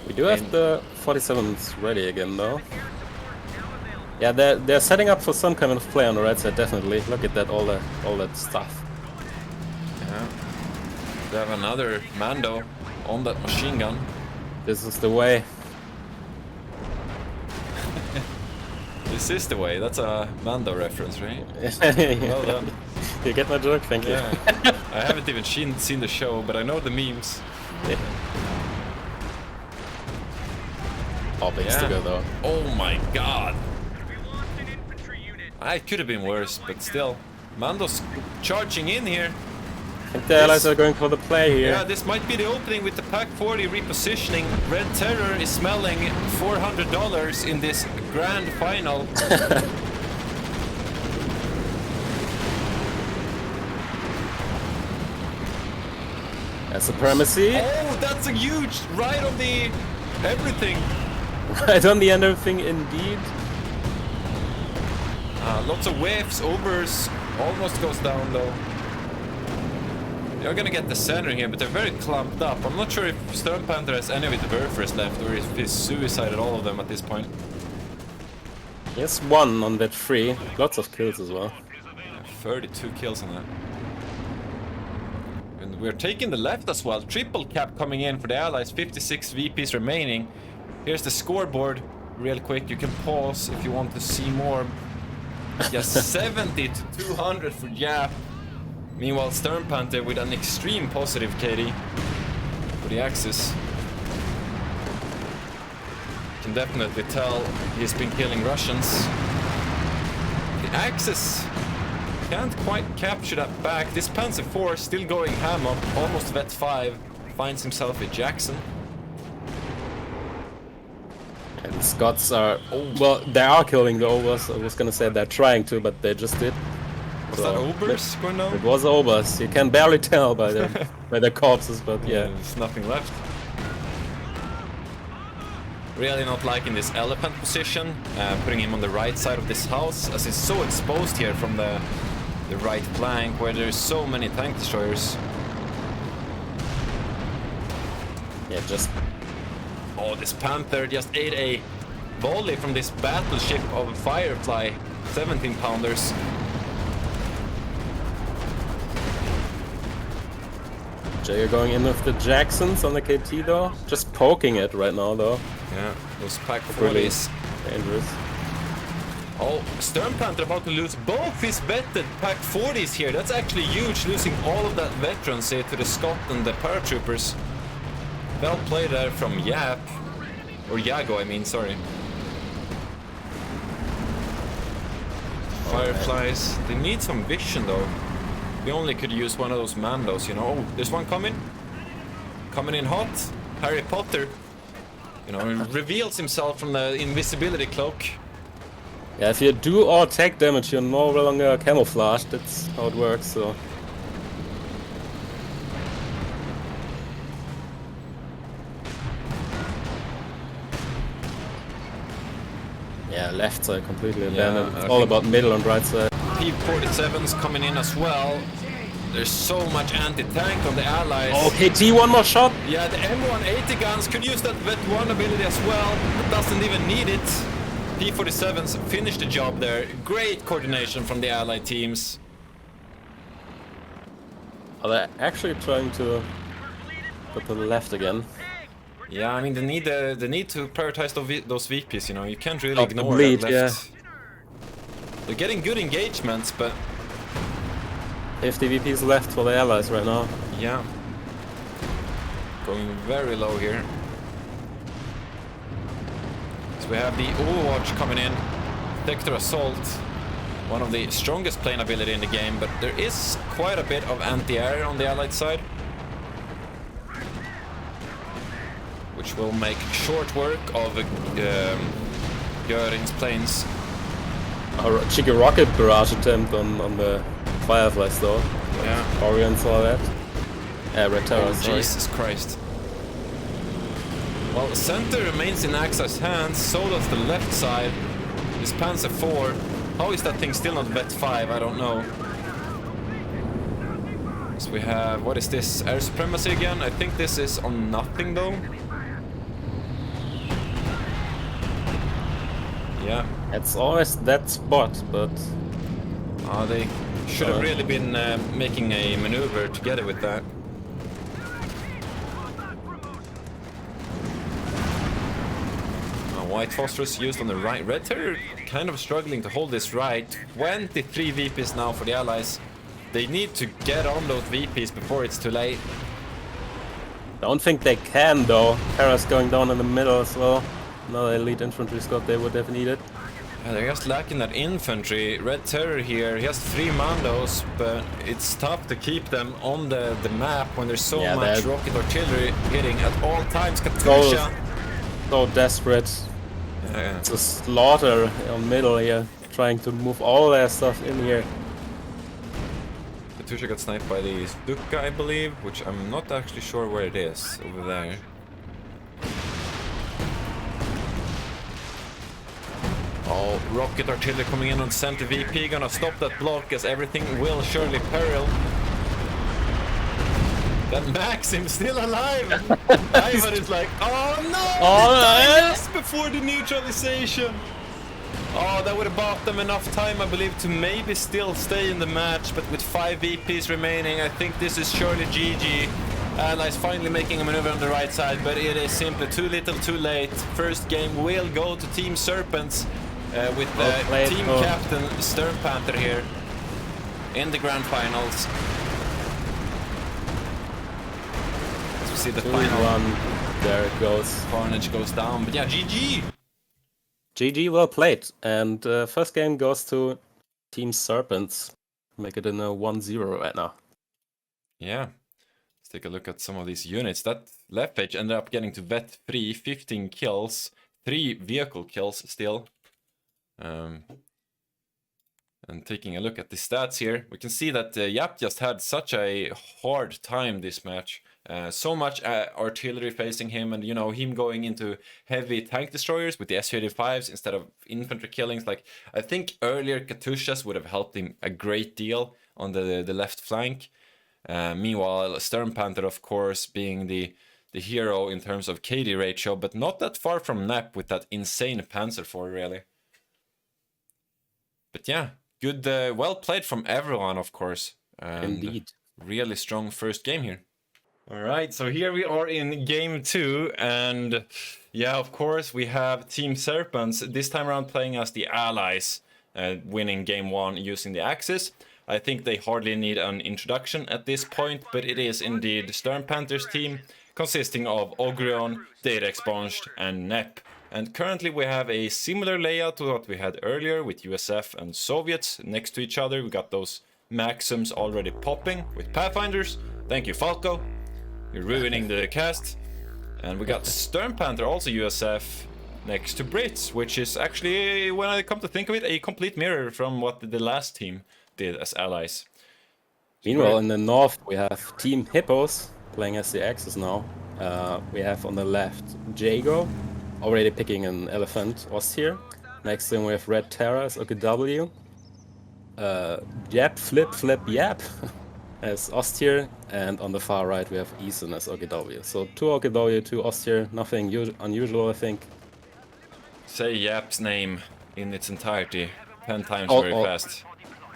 We do have the 47s ready again, though. Yeah, they're setting up for some kind of play on the right side, definitely. Look at that, all that stuff. Yeah. They have another Mando on that machine gun. This is the way. This is the way. That's a Mando reference, right? Well Well done. You get my joke, thank you. Yeah. I haven't even seen the show, but I know the memes. Yeah. Oh, big sticker though. Oh my god. It could have been worse, but still. Mando's charging in here. I think the allies are going for the play here. Yeah, this might be the opening with the Pack 40 repositioning. Red Terror is smelling $400 in this grand final. Supremacy. Oh, that's a huge right on the everything. Right on the end of thing, indeed. Lots of waves, overs, almost goes down though. They're gonna get the center here, but they're very clumped up. I'm not sure if Stern Panther has any of the Burfers left, or if he's suicided all of them at this point. Yes, one on that free. Lots of kills as well. Yeah, 32 kills on that. And we're taking the left as well. Triple cap coming in for the Allies, 56 VPs remaining. Here's the scoreboard, real quick. You can pause if you want to see more. Just 70 to 200 for Jap. Meanwhile, Stern Panther with an extreme positive KD for the Axis. Can definitely tell he's been killing Russians. The Axis can't quite capture that back. This Panzer IV still going ham up, almost vet 5. Finds himself a Jackson. And Scots are... well, they are killing the overs. I was gonna say they're trying to, but they just did. Was that Obers going down? It was overs. You can barely tell by the by their corpses, but yeah. There's nothing left. Really not liking this elephant position, putting him on the right side of this house, as it's so exposed here from the right flank, where there's so many tank destroyers. Yeah, just... Oh, this Panther just ate a volley from this battleship of Firefly 17-pounders. Jay are going in with the Jacksons on the KT though. Just poking it right now though. Yeah, those Pack 40s. Really dangerous. Oh, Stern Panther about to lose both his vetted Pack 40s here. That's actually huge, losing all of that veterancy to the Scot and the paratroopers. Well played there from Yap. Or Yago, I mean, sorry. Fireflies. They need some vision though. We only could use one of those Mandos, you know. Oh, there's one coming. Coming in hot. Harry Potter. You know, reveals himself from the invisibility cloak. Yeah, if you do all tech damage, you're no longer camouflaged. That's how it works, so... Yeah, left side completely abandoned. It's all about middle and right side. P-47's coming in as well. There's so much anti-tank on the Allies. Oh, KT, one more shot! Yeah, the M180 guns could use that Vet 1 ability as well, but doesn't even need it. P-47s finished the job there. Great coordination from the Allied teams. Are they actually trying to go to the left again? Yeah, I mean, they need to prioritize those VPs, you know. You can't really ignore bleed, that left. Yeah. They're getting good engagements, but... 50 VPs left for the Allies right now. Yeah. Going very low here. So we have the Overwatch coming in. Sector Assault, one of the strongest plane ability in the game, but there is quite a bit of anti-air on the allied side, which will make short work of Göring's planes. A cheeky rocket barrage attempt on the Fireflies though. Yeah. Orion saw that. Red Terror, Oh, sorry. Jesus Christ. Well, the center remains in Axa's hands, so does the left side. This Panzer IV. How is that thing still not vet 5? I don't know. So we have, what is this? Air supremacy again? I think this is on nothing though. Yeah. It's always that spot, but They should have really been making a maneuver together with that. White phosphorus used on the right. Red Terror kind of struggling to hold this right. 23 VPs now for the allies. They need to get on those VPs before it's too late. don't think they can though. Terra's going down in the middle as well. Another elite infantry squad they would have needed. They're just lacking that infantry. Red Terror here, he has 3 Mandos, but it's tough to keep them on the map when there's so much rocket artillery hitting at all times. Katusha! So desperate. Yeah. It's a slaughter in middle here, trying to move all their stuff in here. Katusha got sniped by the Stuka, I believe, which I'm not actually sure where it is, over there. Oh, rocket artillery coming in on center VP, gonna stop that block as everything will surely peril. That Maxim still alive! Ivan is like, oh no! Oh, Just before the neutralization! Oh, that would have bought them enough time, I believe, to maybe still stay in the match, but with 5 VPs remaining, I think this is surely GG. Allies finally making a maneuver on the right side, but it is simply too little too late. First game will go to Team Serpents with team captain Stern Panther here in the grand finals. As we see the final one, there it goes. carnage goes down, but yeah, GG! GG, well played. And first game goes to Team Serpents. Make it in a 1-0 right now. Yeah. Let's take a look at some of these units. That left page ended up getting to vet 3, 15 kills, 3 vehicle kills still. And taking a look at the stats here, we can see that Yap just had such a hard time this match. So much artillery facing him, and you know, him going into heavy tank destroyers with the Su-85s instead of infantry killings. Like, I think earlier Katyushas would have helped him a great deal on the left flank. Meanwhile, Stern Panther, of course, being the hero in terms of KD ratio, but not that far from Nep with that insane Panzer IV, really. But yeah, good, well played from everyone, of course. And Indeed. really strong first game here. All right, so here we are in game 2, and yeah, of course, we have Team Serpents, this time around playing as the allies, winning game 1 using the Axis. I think they hardly need an introduction at this point, but it is indeed Stern Panther's team, consisting of Ogrion, Data Expunged, and Nep. And currently we have a similar layout to what we had earlier with USF and Soviets next to each other. We got those Maxims already popping with Pathfinders. Thank you, Falco. You're ruining the cast. And we got Stern Panther, also USF, next to Brits, which is actually, when I come to think of it, a complete mirror from what the last team did as allies. Meanwhile, in the north, we have Team Hippos playing as the Axis now. We have on the left Jago, already picking an elephant Ostier. Next to him, we have Red Terror as OKW. Yap, Flip, Yap as Ostier. And on the far right, we have Eason as OKW. So 2 OKW, 2 Ostier, nothing unusual, I think. Say Yap's name in its entirety 10 times very fast.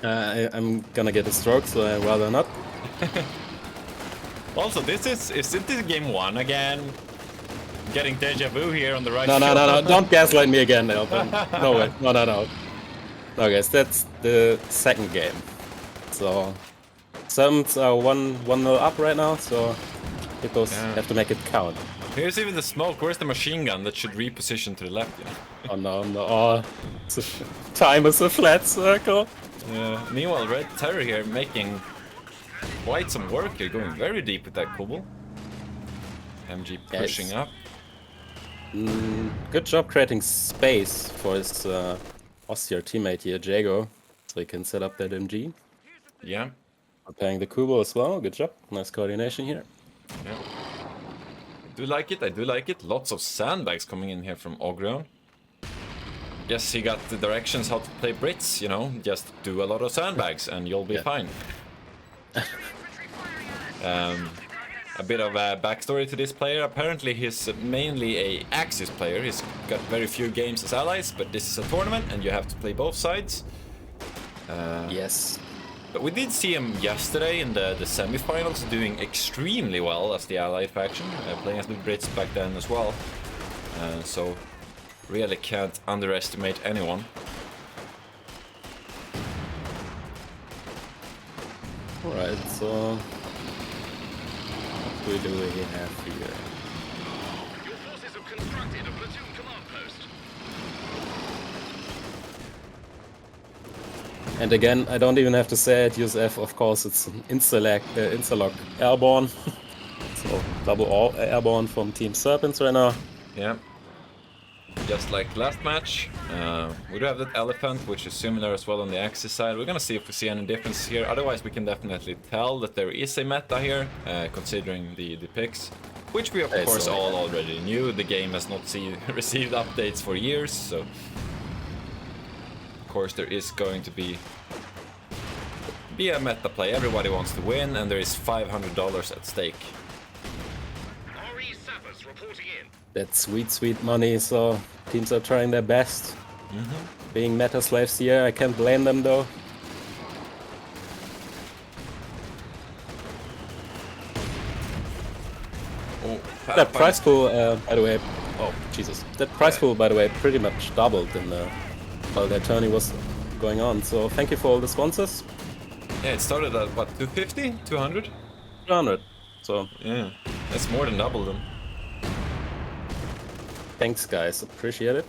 I'm gonna get a stroke, so I'd rather not. Also, isn't this game 1 again? Getting deja vu here on the right. No, don't gaslight me again, Elton. No way, no. No, guys, that's the second game. So, Serpents are 1-0 up right now, so Hippos have to make it count. Here's even the smoke. Where's the machine gun that should reposition to the left? You know? Oh no, no. Oh, time is a flat circle. Meanwhile, Red Terror here making quite some work here, going very deep with that Kobo. MG pushing up. Good job creating space for his austere teammate here, Jago, so he can set up that MG. Yeah. Preparing the Kubo as well. Good job. Nice coordination here. Yeah. I do like it, I do like it. Lots of sandbags coming in here from Ogreon. Guess he got the directions how to play Brits, you know, just do a lot of sandbags and you'll be fine. A bit of a backstory to this player. Apparently he's mainly a Axis player. He's got very few games as allies, but this is a tournament and you have to play both sides. Yes. But we did see him yesterday in the semi-finals doing extremely well as the allied faction, playing as the Brits back then as well. So really can't underestimate anyone. Alright, so what do we have here? Your forces have constructed a platoon command post. And again, I don't even have to say it, USF, of course, it's an Instalock airborne. So double airborne from Team Serpents right now. Yeah. Just like last match, we do have that elephant, which is similar as well on the Axis side. We're gonna see if we see any differences here. Otherwise, we can definitely tell that there is a meta here, considering the picks, which we of course all already knew. The game has not received updates for years, so of course there is going to be a meta play. Everybody wants to win, and there is $500 at stake. RE Sappers reporting in. That's sweet, sweet money, so teams are trying their best. Being meta slaves here, I can't blame them though. Oh, That prize pool, by the way, oh Jesus, that prize pool, by the way, pretty much doubled in while that tourney was going on. So thank you for all the sponsors. Yeah, it started at what, 250, 200? 200. So Yeah, that's more than double them. thanks, guys, appreciate it.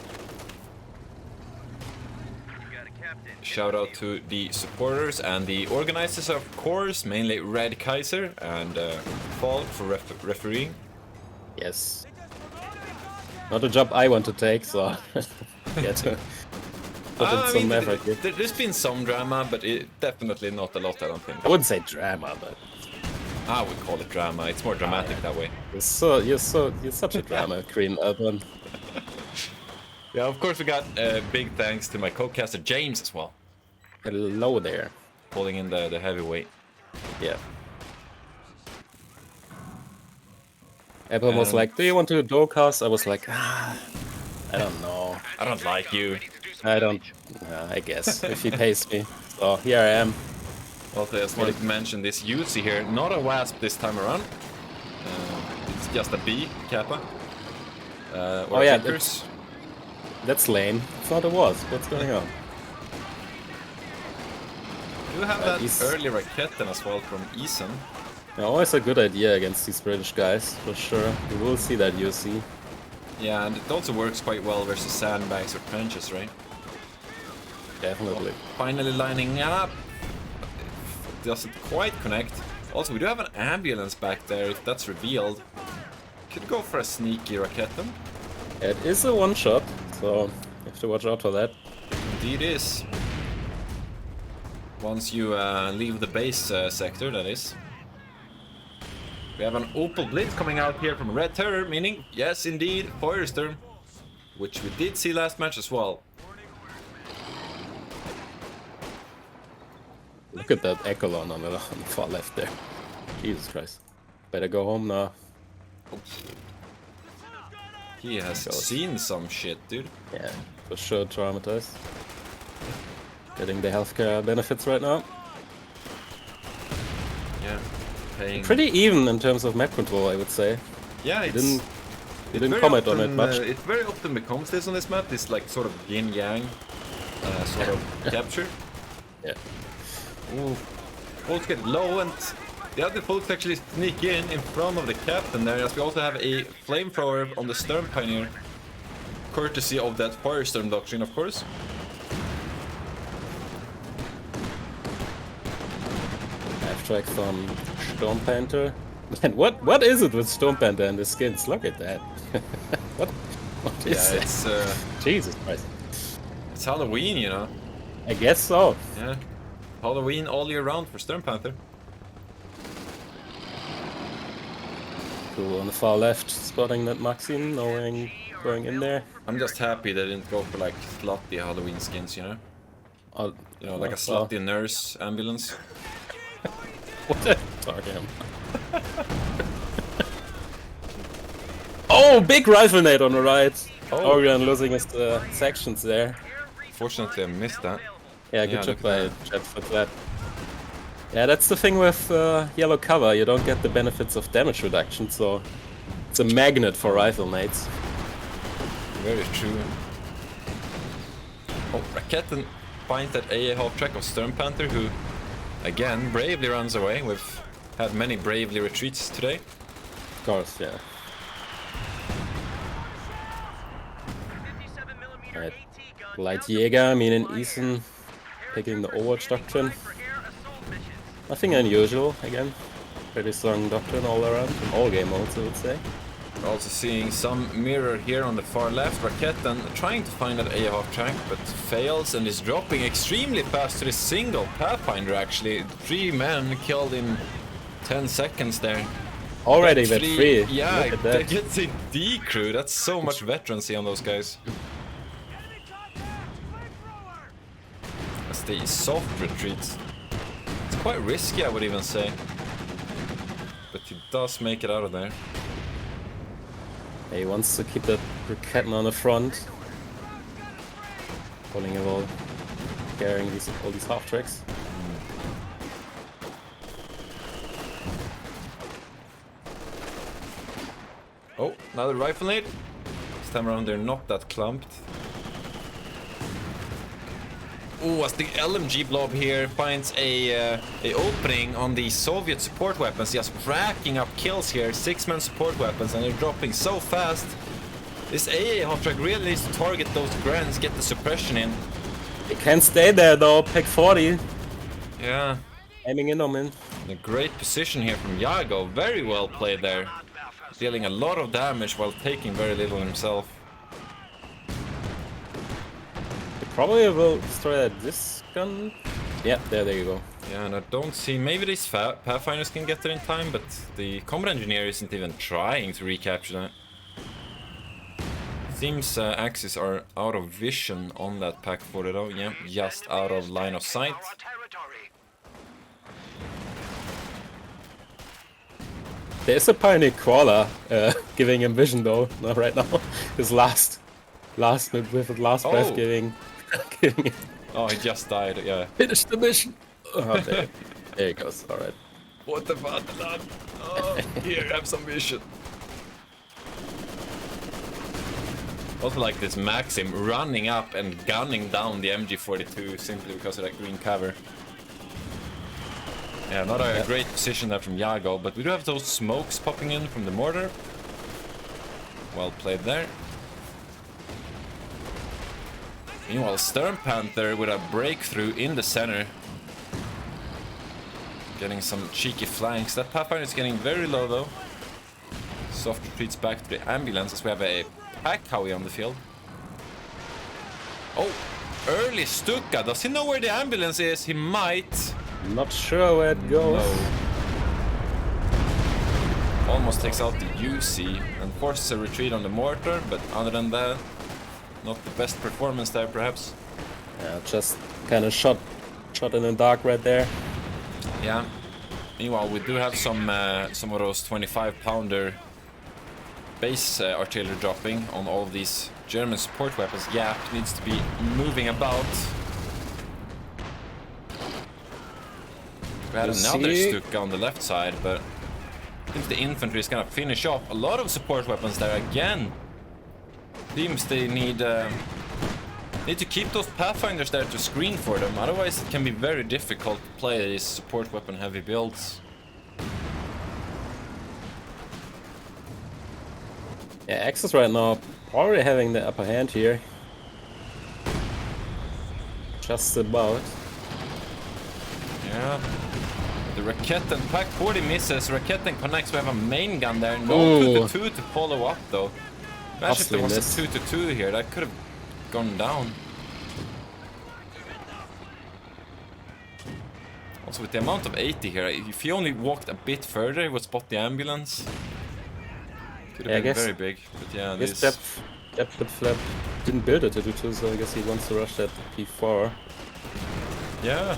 Shout out to the supporters and the organizers, of course, mainly Red Kaiser and Fall for refereeing. Yes. Not a job I want to take, so yeah, to put in some effort here. There's been some drama, but definitely not a lot, I don't think. I wouldn't say drama, but I would call it drama. It's more dramatic that way. you're such a drama queen, Alban. Yeah, of course we got big thanks to my co-caster James as well, Hello there. pulling in the heavyweight. Yeah. Everyone was like, "Do you want to dual cast?" I was like, I don't know. I don't like you. I don't. I guess if he pays me. So here I am. Also, I just wanted to mention this Uzi here. Not a Wasp this time around. It's just a B Kappa. Or yeah, Tinkers. That's lame. It's not a wasp. What's going on? You have that he's- early Raketten as well from Eason. Always a good idea against these British guys, for sure. You will see that UC. Yeah, and it also works quite well versus sandbags or trenches, right? Definitely. Finally lining up. It doesn't quite connect. Also, we do have an ambulance back there, if that's revealed. Could go for a sneaky Raketten. It is a one-shot, so you have to watch out for that. Indeed is. Once you leave the base sector, that is. We have an Opal Blitz coming out here from Red Terror, meaning, yes, indeed, Feuerster, which we did see last match as well. Look at that Echelon on the far left there. Jesus Christ. Better go home now. He has seen some shit, dude. Yeah, for sure traumatized. Getting the healthcare benefits right now. Yeah. Paying... Pretty even in terms of map control, I would say. Yeah, You it's... didn't very comment on often, it much. It very often becomes this on this map, this like sort of yin-yang sort of capture. Yeah. Ooh. Bolts get low and The other folks actually sneak in front of the captain there, as we also have a flamethrower on the Stern Pioneer. Courtesy of that Firestorm doctrine, of course. Half-track from Storm Panther. Man, what is it with Storm Panther and the skins? Look at that. what is it? It's Jesus Christ. it's Halloween, you know. I guess so. Yeah, Halloween all year round for Stern Panther. Cool on the far left, spotting that Maxim, knowing going in there. I'm just happy they didn't go for like slutty Halloween skins, you know. Oh, You know, like a well, slutty nurse ambulance. what are you talking about? Oh, big rifle nade on the right. Oh. Orion losing his sections there. Fortunately, I missed that. Yeah, Yeah, good job look by at Jet for that. Yeah, that's the thing with yellow cover. You don't get the benefits of damage reduction, so it's a magnet for rifle nades. Very true. Oh, Raketten finds that AA half track of Stern Panther, who again bravely runs away. We've had many bravely retreats today. Of course, yeah. Right. Light Jaeger, meaning Ethan picking the Overwatch Doctrine. Nothing unusual, again. Pretty strong Doctrine all around, in all game modes, I would say. We're also seeing some mirror here on the far left. Raketten trying to find that AA half track, but fails and is dropping extremely fast to the single Pathfinder, actually. 3 men killed in 10 seconds there. Already vet 3. Yeah, Look at they that. get the D crew. That's so much veterancy on those guys. As the soft retreats. It's quite risky, I would even say. But he does make it out of there. He wants to keep that Raketten on the front. Pulling it all, carrying all these half tracks. Oh, another rifle nade. This time around they're not that clumped. Oh, as the LMG blob here finds a opening on the Soviet support weapons, just racking up kills here. 6-man support weapons, and they're dropping so fast. This AA half track really needs to target those grants, get the suppression in. He can't stay there though, pick 40. Yeah, Aiming in on him. a great position here from Yago. Very well played there. Dealing a lot of damage while taking very little himself. He probably will destroy this gun. Yeah, there you go. Yeah, and I don't see... Maybe these Pathfinders can get there in time, but the combat engineer isn't even trying to recapture that. Seems Axis are out of vision on that Pack 40 though. Yeah, just out of line of sight. There's a Pioneer Crawler giving him vision though, not right now. His last breath Oh. giving him. Oh, he just died, yeah. Finish the mission! Oh, there he goes, alright. What the fuck, lad? Oh, here, have some vision. Also like this Maxim running up and gunning down the MG42 simply because of that green cover. Yeah, not a great position there from Yago, but we do have those smokes popping in from the mortar. Well played there. Meanwhile, Stern Panther with a breakthrough in the center. Getting some cheeky flanks. That Pathfinder is getting very low though. Soft retreats back to the ambulance as we have a Pack Howie on the field. Oh, early Stuka. Does he know where the ambulance is? He might. Not sure where it goes. No. Almost takes out the UC and forces a retreat on the mortar, but other than that, not the best performance there perhaps. Yeah, just kind of shot in the dark right there. Yeah. Meanwhile, we do have some of those 25-pounder base artillery dropping on all of these German support weapons. Yap needs to be moving about. We had another Stuka on the left side, but I think the infantry is gonna finish off a lot of support weapons there again. Seems they need to keep those Pathfinders there to screen for them, otherwise it can be very difficult to play these support weapon heavy builds. Yeah, Axis right now probably having the upper hand here. Just about. Yeah. The Raketten pack 40 misses. Raketten connects. We have a main gun there. No 2-2 to follow up though. Imagine if there was a 2-2 here. That could have gone down. Also with the amount of 80 here, if he only walked a bit further, he would spot the ambulance. Could have been very big. But yeah, this... Depth flap didn't build it to do 2, so I guess he wants to rush that P4. Yeah.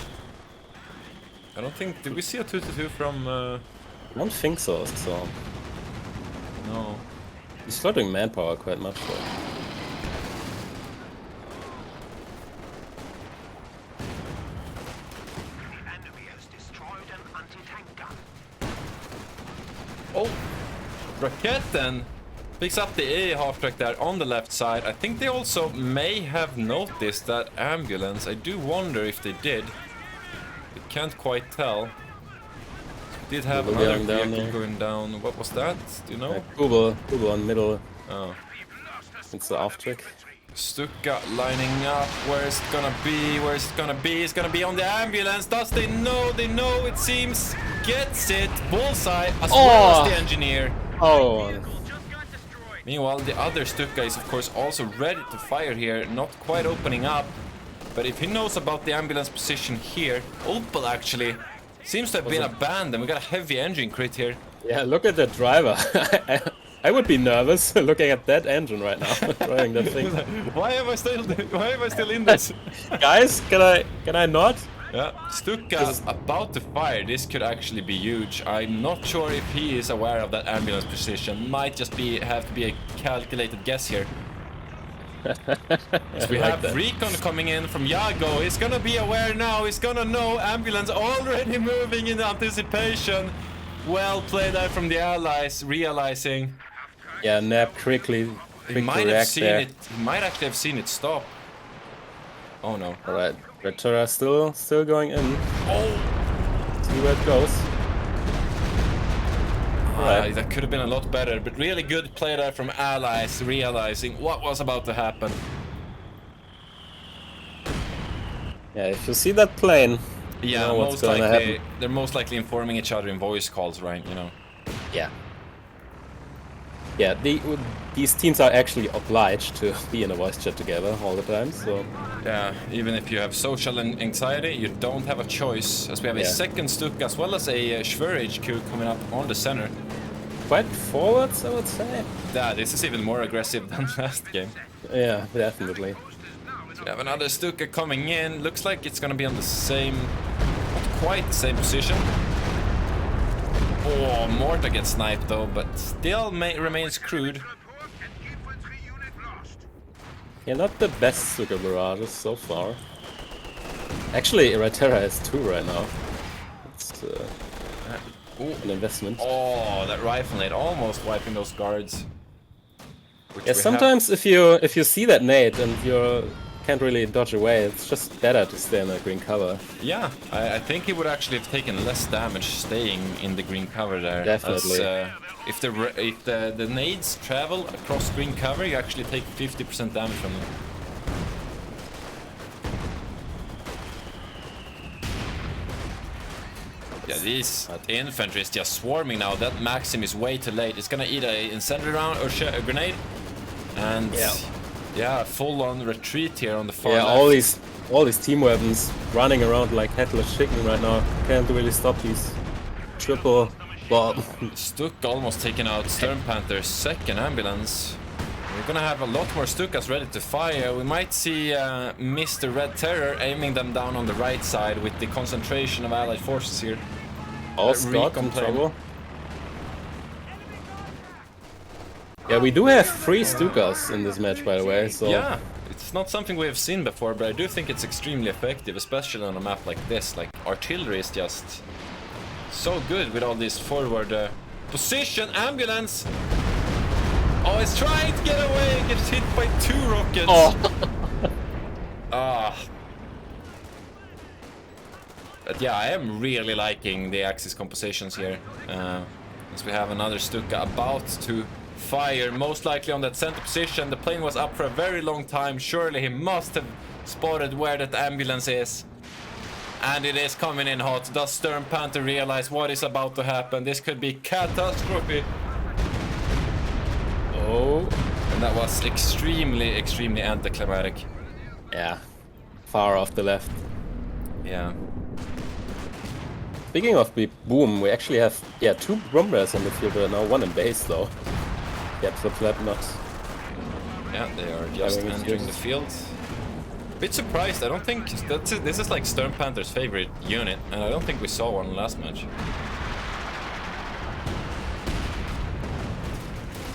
I don't think... Did we see a 2-2 from... I don't think so. No. He's flooding manpower quite much though. Oh! Raketten picks up the A half-track there on the left side. I think they also may have noticed that ambulance. I do wonder if they did. We can't quite tell. We did have another vehicle going down. What was that? Do you know? Kubo on middle. Oh. It's the off-track. Stuka lining up. Where is it gonna be? Where is it gonna be? It's gonna be on the ambulance. Does they know? They know, it seems. Gets it. Bullseye as well as the engineer. Oh. Meanwhile, the other Stuka is of course also ready to fire here. Not quite opening up. But if he knows about the ambulance position here, Opel actually seems to have been abandoned. We got a heavy engine crit here. Yeah, look at the driver. I would be nervous looking at that engine right now, driving that thing. Why am I still in this? Guys, can I not? Yeah, Stuka about to fire. This could actually be huge. I'm not sure if he is aware of that ambulance position. Might just have to be a calculated guess here. So we have Recon coming in from Yago. He's gonna be aware now. He's gonna know ambulance already moving in anticipation. Well played there from the allies, realizing. Yeah, Nap quickly might have seen it. He might actually have seen it stop. Oh no! All right, Retura still going in. Oh! See where it goes. Right. That could have been a lot better, but really good play there from allies, realizing what was about to happen. Yeah, if you see that plane, yeah, you know what's gonna happen. They're most likely informing each other in voice calls, right? You know. Yeah. Yeah, these teams are actually obliged to be in a voice chat together all the time, so... Yeah, even if you have social anxiety, you don't have a choice, as we have a second Stuk as well as a Schwer HQ coming up on the center. Quite forwards, I would say. Yeah, this is even more aggressive than last game. Yeah, definitely. So we have another Stuka coming in, looks like it's gonna be on the same... not quite the same position. Oh, Morta gets sniped though, but still remains crude. Yeah, not the best Stuka barrages so far. Actually, Eritrea has 2 right now. It's an investment. Oh, that rifle nade almost wiping those guards. Yeah, sometimes if you see that nade and you can't really dodge away, it's just better to stay in the green cover. Yeah, I think he would actually have taken less damage staying in the green cover there. Definitely. As, if the nades travel across green cover, you actually take 50% damage from them. Yeah, these infantry is just swarming now. That Maxim is way too late. It's gonna eat a incendiary round or a grenade. And yeah, full-on retreat here on the far left. all these team weapons running around like headless chicken right now. Can't really stop these triple bomb. Stuk almost taking out Stern Panther's second ambulance. We're gonna have a lot more Stukas ready to fire. We might see Mr. Red Terror aiming them down on the right side with the concentration of allied forces here. All Scott in trouble. Yeah, we do have 3 Stukas in this match, by the way, so... Yeah, it's not something we have seen before, but I do think it's extremely effective, especially on a map like this. Like, artillery is just so good with all this forward position. Ambulance! Oh, it's trying to get away, gets hit by 2 rockets. Oh. But yeah, I am really liking the Axis compositions here. As we have another Stuka about to fire, most likely on that center position. The plane was up for a very long time. Surely he must have spotted where that ambulance is. And it is coming in hot. Does Stern Panther realize what is about to happen? This could be catastrophe. Oh. And that was extremely, extremely anticlimactic. Yeah. Far off the left. Yeah. Speaking of boom, we actually have, yeah, 2 Brumbers on the field right now, 1 in base though. Yep, the flat nuts. Yeah, they are just entering the field. Bit surprised, I don't think this is like Stern Panther's favorite unit, and I don't think we saw one last match.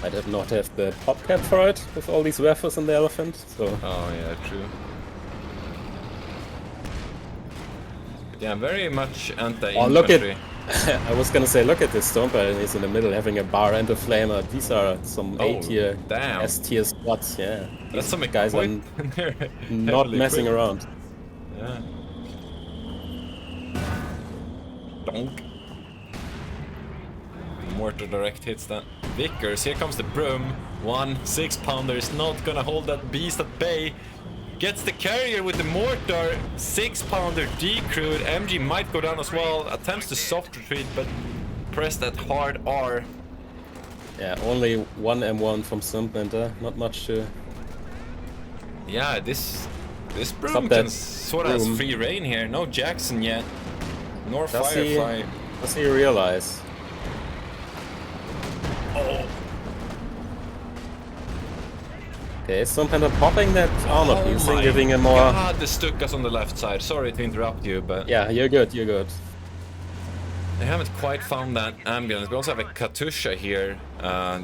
I did not have the pop cap for it with all these waffles and the elephant, so. Oh yeah, true. But yeah, very much anti-infantry. Oh, look at. I was gonna say, look at this Stormper, he's in the middle having a bar and a flamer. These are some A-tier, S-tier spots, yeah. That's some guys are not messing around. Yeah. Donk. Mortar direct hits that. Vickers, here comes the broom. 1 6-pounder is not gonna hold that beast at bay. Gets the carrier with the mortar. 6-pounder decrewed. MG might go down as well. Attempts to soft retreat, but press that hard R. Yeah, only 1 M1 from Serpent, not much to. Yeah, this broom can sort of has free reign here. No Jackson yet. Nor Firefly. Does he realize? Oh. Okay, Stormpanther popping that armor piece and giving him more. God, the Stukas on the left side. Sorry to interrupt you, but yeah, you're good. You're good. I haven't quite found that ambulance. We also have a Katusha here,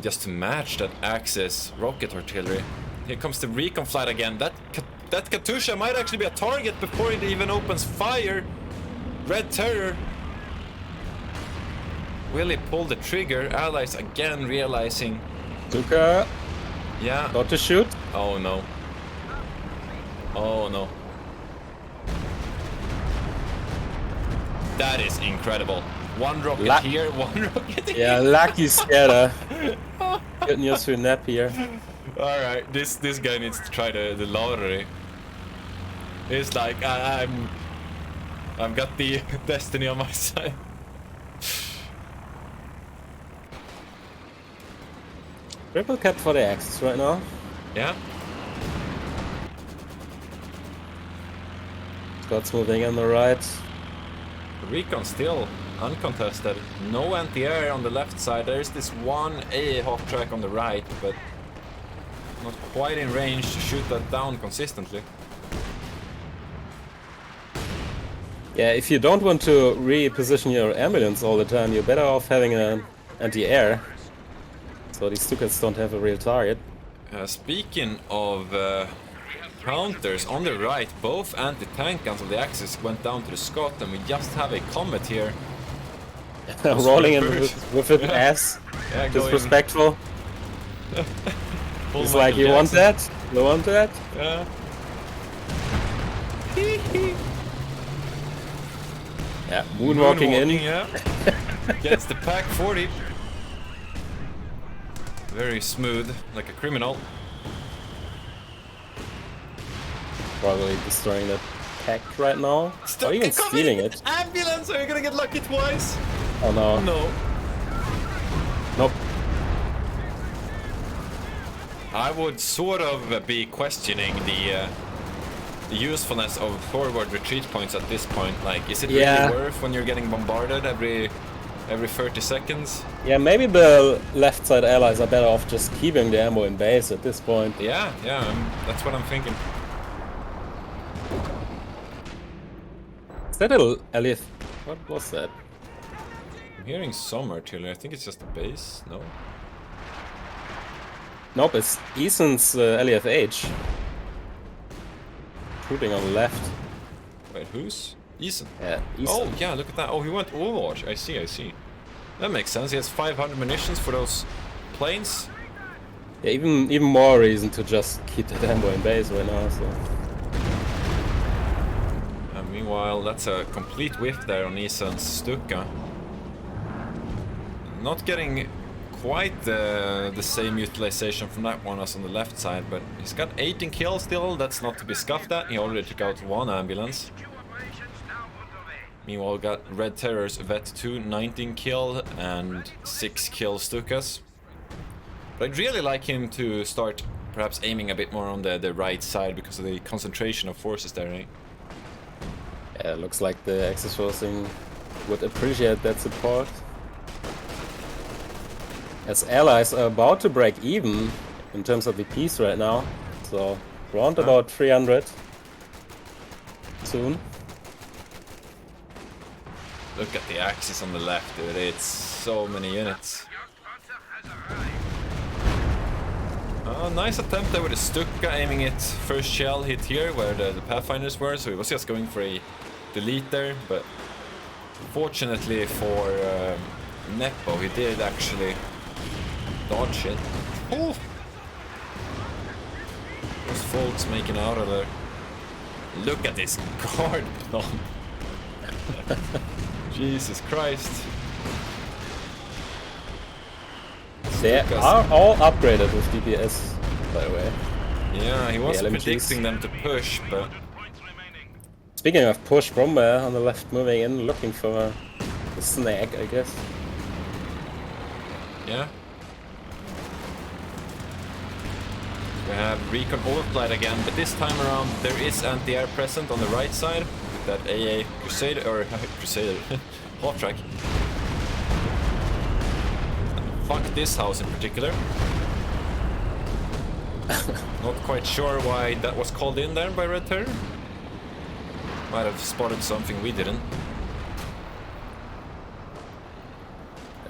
just to match that Axis rocket artillery. Here comes the recon flight again. That Katusha might actually be a target before it even opens fire. Red Terror. Will he pull the trigger? Allies again realizing. Stuka. Yeah. Got to shoot. Oh no. Oh no. That is incredible. 1 rocket here, 1 rocket here. Yeah, lucky scatter. Good news for Nap here. Alright, this guy needs to try the lottery. It's like I've got the destiny on my side. Triple cut for the Axis right now. Yeah. Scott's moving on the right. Recon still uncontested. No anti-air on the left side. There's this 1 A hot track on the right, but not quite in range to shoot that down consistently. Yeah, if you don't want to reposition your ambulance all the time, you're better off having an anti-air. So these Stukas don't have a real target. Speaking of counters, on the right, both anti-tank guns of the Axis went down to the Scott, and we just have a Comet here. Rolling in with an ass. Yeah, disrespectful. It's like, you want that? You want that? Yeah. Yeah, moonwalking in. Yeah. Gets the pack 40. Very smooth, like a criminal. Probably destroying the pack right now. Or even stealing it. Ambulance! Are you gonna get lucky twice? Oh no. No. Nope. I would sort of be questioning the usefulness of forward retreat points at this point. Like, is it really worth when you're getting bombarded every 30 seconds? Yeah, maybe the left side allies are better off just keeping the ammo in base at this point. Yeah, that's what I'm thinking. Is that a Elliot? What was that? I'm hearing some artillery. I think it's just a base. No. Nope, it's Eason's LFH. Shooting on the left. Wait, who's? Eason. Yeah, Eason. Oh, yeah, look at that. Oh, he went Overwatch. I see. That makes sense. He has 500 munitions for those planes. Yeah, even more reason to just keep that ammo in base right now, so. And meanwhile, that's a complete whiff there on Eason's Stuka. Not getting quite the same utilization from that one as on the left side, but he's got 18 kills still. That's not to be scuffed at. He already took out 1 ambulance. Meanwhile, got Red Terror's Vet 2, 19 kill and 6 kill Stukas. But I'd really like him to start perhaps aiming a bit more on the right side because of the concentration of forces there, right? Yeah, looks like the Axis Forcing would appreciate that support. As allies are about to break even in terms of VPs right now, so around about 300 soon. Look at the Axis on the left, dude. It's so many units. Nice attempt there with the Stuka, aiming it first shell hit here where the Pathfinders were, so he was just going for a delete there, but fortunately for Nepo, he did actually dodge it. Ooh. Those folks making out of there. Look at this guard bomb. Jesus Christ. They are all upgraded with DPS, by the way. Yeah, he was LMGs. predicting them to push, but... Speaking of push, Brombear on the left moving in, looking for a snag, I guess. Yeah. We have Recon overflight again, but this time around there is anti-air present on the right side with that AA Crusader, or Crusader, half track. Fuck this house in particular. Not quite sure why that was called in there by Red Terror. Might have spotted something we didn't.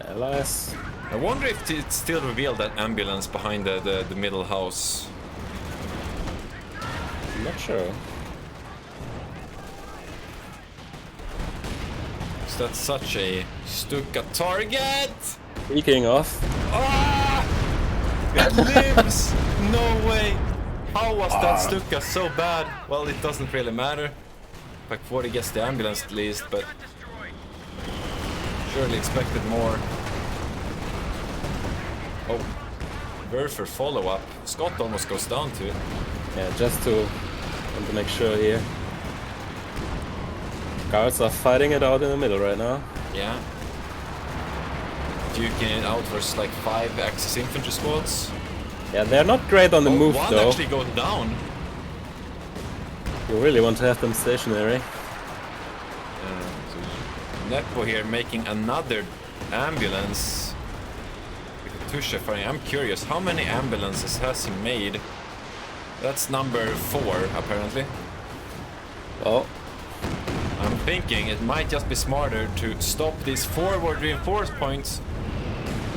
Allies. I wonder if it's still revealed that ambulance behind the middle house. I'm not sure. Is that such a Stuka target? Speaking of, Ah! It lives! No way! How was that Stuka so bad? Well, it doesn't really matter. Pack 40 gets the ambulance at least, but surely expected more. Oh, Werfer follow-up. Scott almost goes down to it. yeah, just to want to make sure here. Guards are fighting it out in the middle right now. Yeah. Duking it out versus like 5 Axis infantry squads. Yeah, they're not great on the move one though. actually goes down. You really want to have them stationary. So Nepo here making another ambulance. Tusha firing. I'm curious, how many ambulances has he made? That's number 4 apparently. Well, I'm thinking it might just be smarter to stop these forward reinforce points.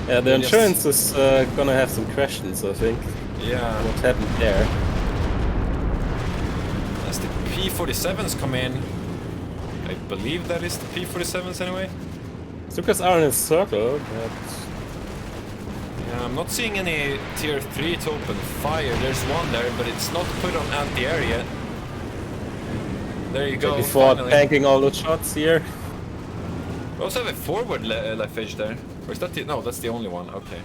yeah, the Yes. insurance is gonna have some questions, I think. Yeah, What happened there? as the P-47s come in. I believe that is the P-47s anyway. Stukas are in a circle, but Yeah, I'm not seeing any tier 3 to open fire. There's one there, but it's not put on anti-air yet. There you go. before Finally. tanking all the shots here. We also have a forward left edge there. Or is that the... No, that's the only one. Okay.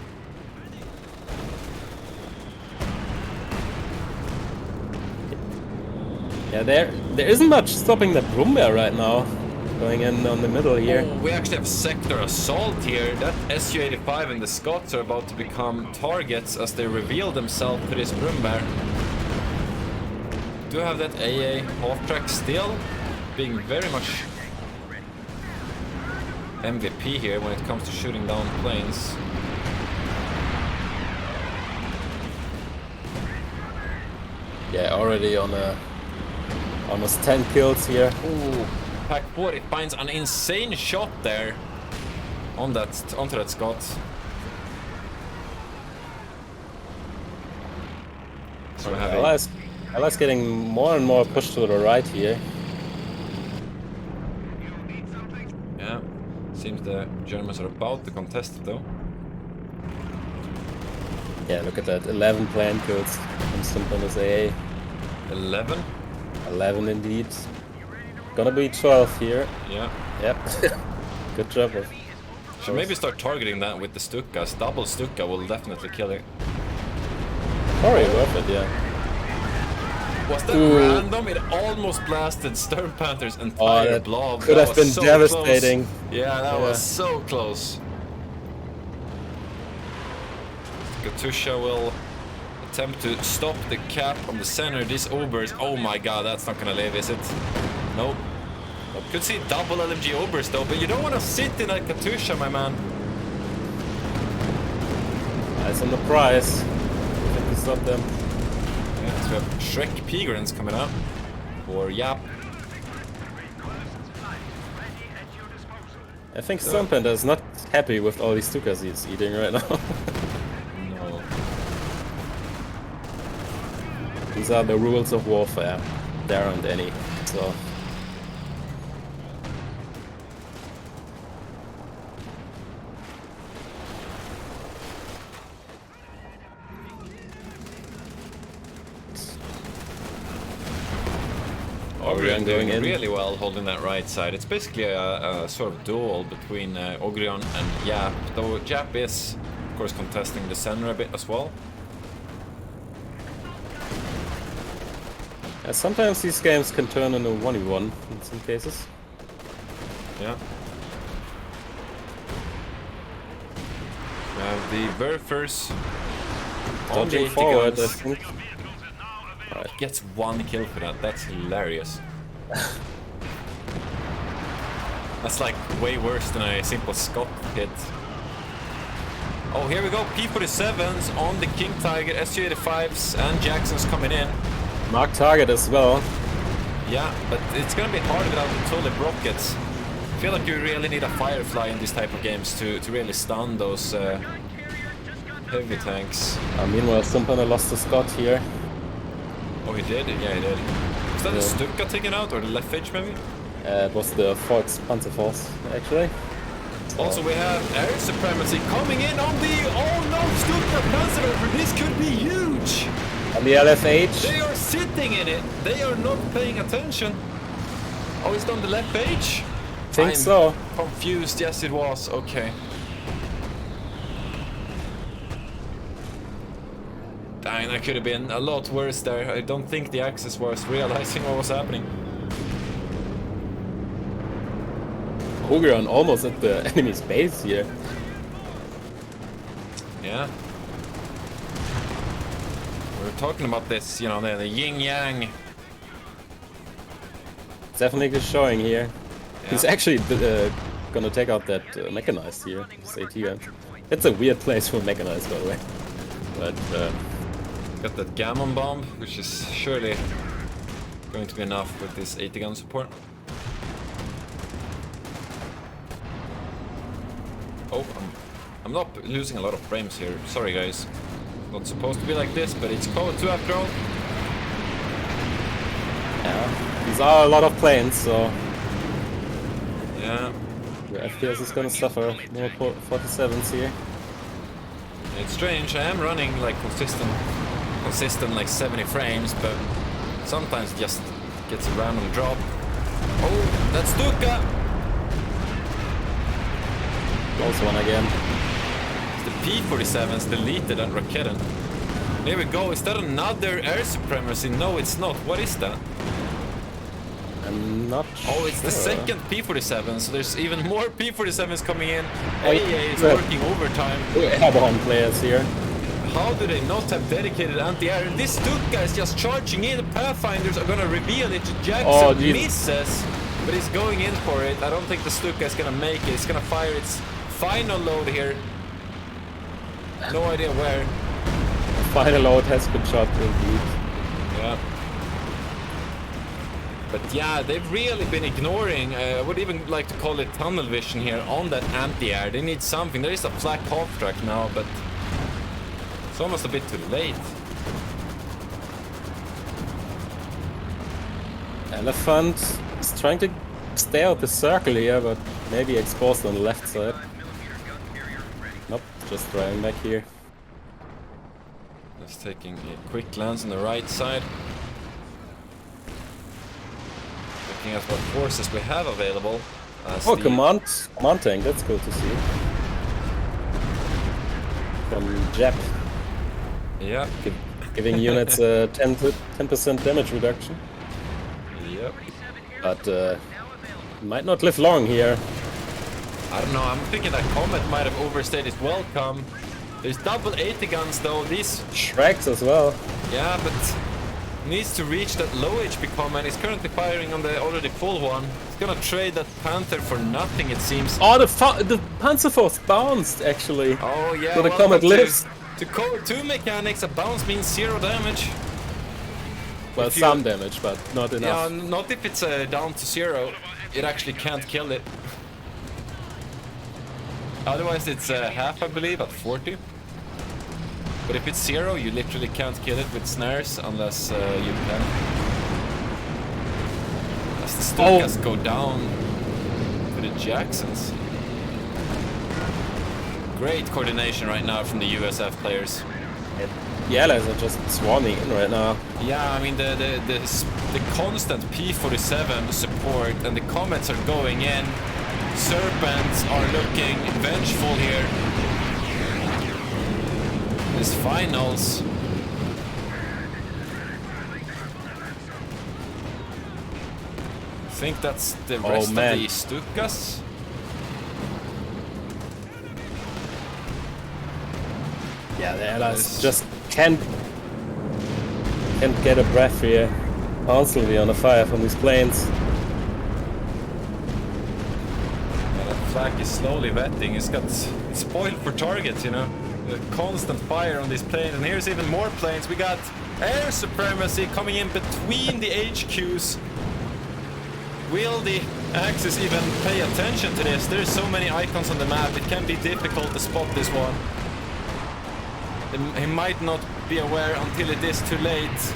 Yeah, there isn't much stopping the Brumbear right now. Going in on the middle here. Oh, we actually have sector assault here. That Su-85 and the Scots are about to become targets as they reveal themselves to this Brumbear. Do have that AA half-track still, being very much MVP here when it comes to shooting down planes. Yeah, already on almost 10 kills here. Ooh, Pack 40 finds an insane shot there on onto that Scot. So we have a, Allies getting more and more pushed to the right here. yeah, seems the Germans are about to contest it though. Yeah, look at that. 11 plane kills from Serpents AA. 11? 11 indeed. Gonna be 12 here. Yeah. Yep. Good job. Should maybe start targeting that with the Stukas. Double Stuka will definitely kill it. Probably worth it, yeah. Was that random? It almost blasted Stern Panther's entire that blob. could That have was been so devastating. Close. Yeah, that was so close. Katusha will attempt to stop the cap on the center. This Oberst, oh my god, that's not gonna live, is it? Nope. Could see double LMG Oberst though, but you don't want to sit in that Katusha, my man. Eyes on the prize. Can we stop them? Yeah, so we have Shrek Pigrins coming up. Or Yap. I think Serpent is not happy with all these Stukas he's eating right now. No. These are the rules of warfare. There aren't any, so... Ogrion going doing in. really well holding that right side. It's basically a sort of duel between Ogrion and Yap, though Yap is, of course, contesting the center a bit as well. Yeah, sometimes these games can turn into 1v1 in some cases. Yeah. We have the Werfers Dodging the forward, I guns. think. Gets one kill for that. That's hilarious. That's like way worse than a simple Scott hit. Oh, here we go. P-47s on the King Tiger, SU-85s, and Jackson's coming in. Mark target as well. Yeah, but it's gonna be hard without the tulip rockets. I feel like you really need a Firefly in these type of games to really stun those heavy tanks. Meanwhile, Sumpana lost to Scott here. Oh, he did? Yeah, he did. Was that the Stuka taken out, or the left edge maybe? It was the Volks Panzerforce, actually. Also, we have air supremacy coming in on the... Oh no, Stuka Panzer! This could be huge! On the LFH. They are sitting in it! They are not paying attention. Oh, it's on the left page? Think so. Confused, yes it was, okay. Dang, that could have been a lot worse there. I don't think the Axis was realizing what was happening. Ogrion almost at the enemy's base here. Yeah. We were talking about this, you know, the yin-yang. Definitely good showing here. Yeah. He's actually gonna take out that mechanized here. This AT gun. It's a weird place for mechanized, by the way. But Got that Gammon bomb, which is surely going to be enough with this 80 gun support. Oh, I'm not losing a lot of frames here. Sorry guys. Not supposed to be like this, but it's CoH2 after all. yeah, these are a lot of planes, so Yeah. the FPS is gonna suffer. More 47s here. It's strange, I am running like consistent like 70 frames, but sometimes it just gets a random drop. Oh, that's Stuka! Close one again. It's the P-47s deleted and Raketen. There we go, is that another air supremacy? No, it's not. What is that? I'm not Oh, it's the sure. second P-47, so there's even more P-47s coming in. Oh, AA is yeah. working overtime. Airborne players here. How do they not have dedicated anti-air? And this Stuka is just charging in. The Pathfinders are gonna reveal it. Jackson Oh, geez. misses, but he's going in for it. I don't think the Stuka is gonna make it. It's gonna fire its final load here. No idea where. Final load has been shot indeed. Yeah. But yeah, they've really been ignoring, I would even like to call it tunnel vision here on that anti-air. They need something. There is a flak half track now, but it's almost a bit too late. Elephant is trying to stay out the circle here, but maybe exposed on the left side. Nope, just driving back here. Just taking a quick glance on the right side. Looking at what forces we have available. Oh, command tank, that's good to see. from Jap, Yeah. giving units a 10% damage reduction. Yep. But might not live long here. I don't know, I'm thinking that Comet might have overstayed its welcome. There's double 80 guns though, these... Shreks as well. Yeah, but needs to reach that low HP Comet. He's currently firing on the already full one. He's gonna trade that Panther for nothing, it seems. Oh, the Panzerfaust bounced actually. Oh yeah, So the well, Comet but lives. To CoH2 mechanics, a bounce means 0 damage. Well, if you- some damage, but not enough. Yeah, not if it's down to 0. It actually can't kill it. Otherwise it's half, I believe, at 40. But if it's 0, you literally can't kill it with snares unless you can. As the Stukas go down to the Jacksons. Great coordination right now from the USF players. The allies are just swarming in right now. Yeah, I mean the constant P-47 support and the Comets are going in. Serpents are looking vengeful here. This finals. I think that's the rest of the Stukas. Yeah, the allies just can't get a breath here. Constantly on the fire from these planes. Yeah, that flak is slowly wetting. It's got spoiled for targets, you know. The constant fire on these planes, and here's even more planes. We got air supremacy coming in between the HQs. Will the Axis even pay attention to this? There's so many icons on the map, it can be difficult to spot this one. He might not be aware until it is too late.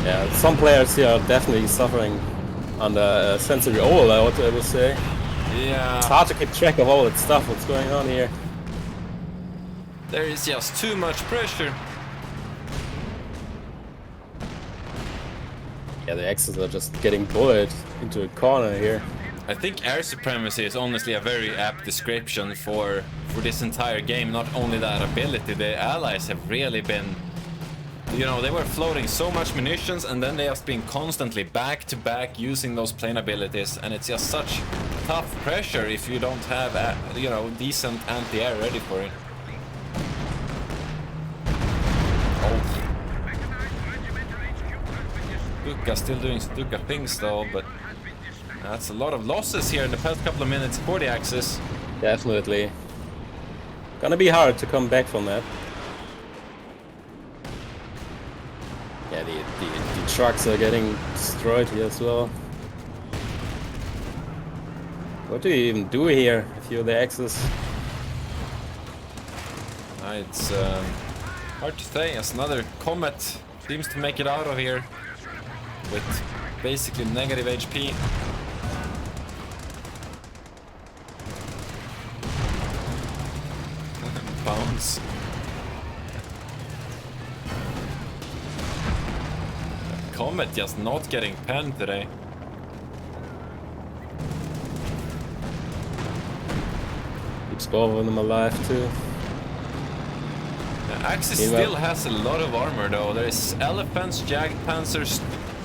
Yeah, some players here are definitely suffering under sensory overload, I would say. Yeah. It's hard to keep track of all that stuff, what's going on here. There is just too much pressure. Yeah, the Axis are just getting bullied into a corner here. I think air supremacy is honestly a very apt description for this entire game. Not only that ability, the allies have really been, you know, they were floating so much munitions and then they have been constantly back to back using those plane abilities, and it's just such tough pressure if you don't have, you know, decent anti-air ready for it. Oh. Stuka still doing Stuka things though, but that's a lot of losses here in the past couple of minutes for the Axis. Definitely. Gonna be hard to come back from that. Yeah, the trucks are getting destroyed here as well. What do you even do here if you're the Axis? It's hard to say, as another Comet seems to make it out of here with basically negative HP. Bounce. Comet just not getting penned today. Keeps both of them alive too. Axis Meanwhile, still has a lot of armor though. There is elephants, jagged panzers,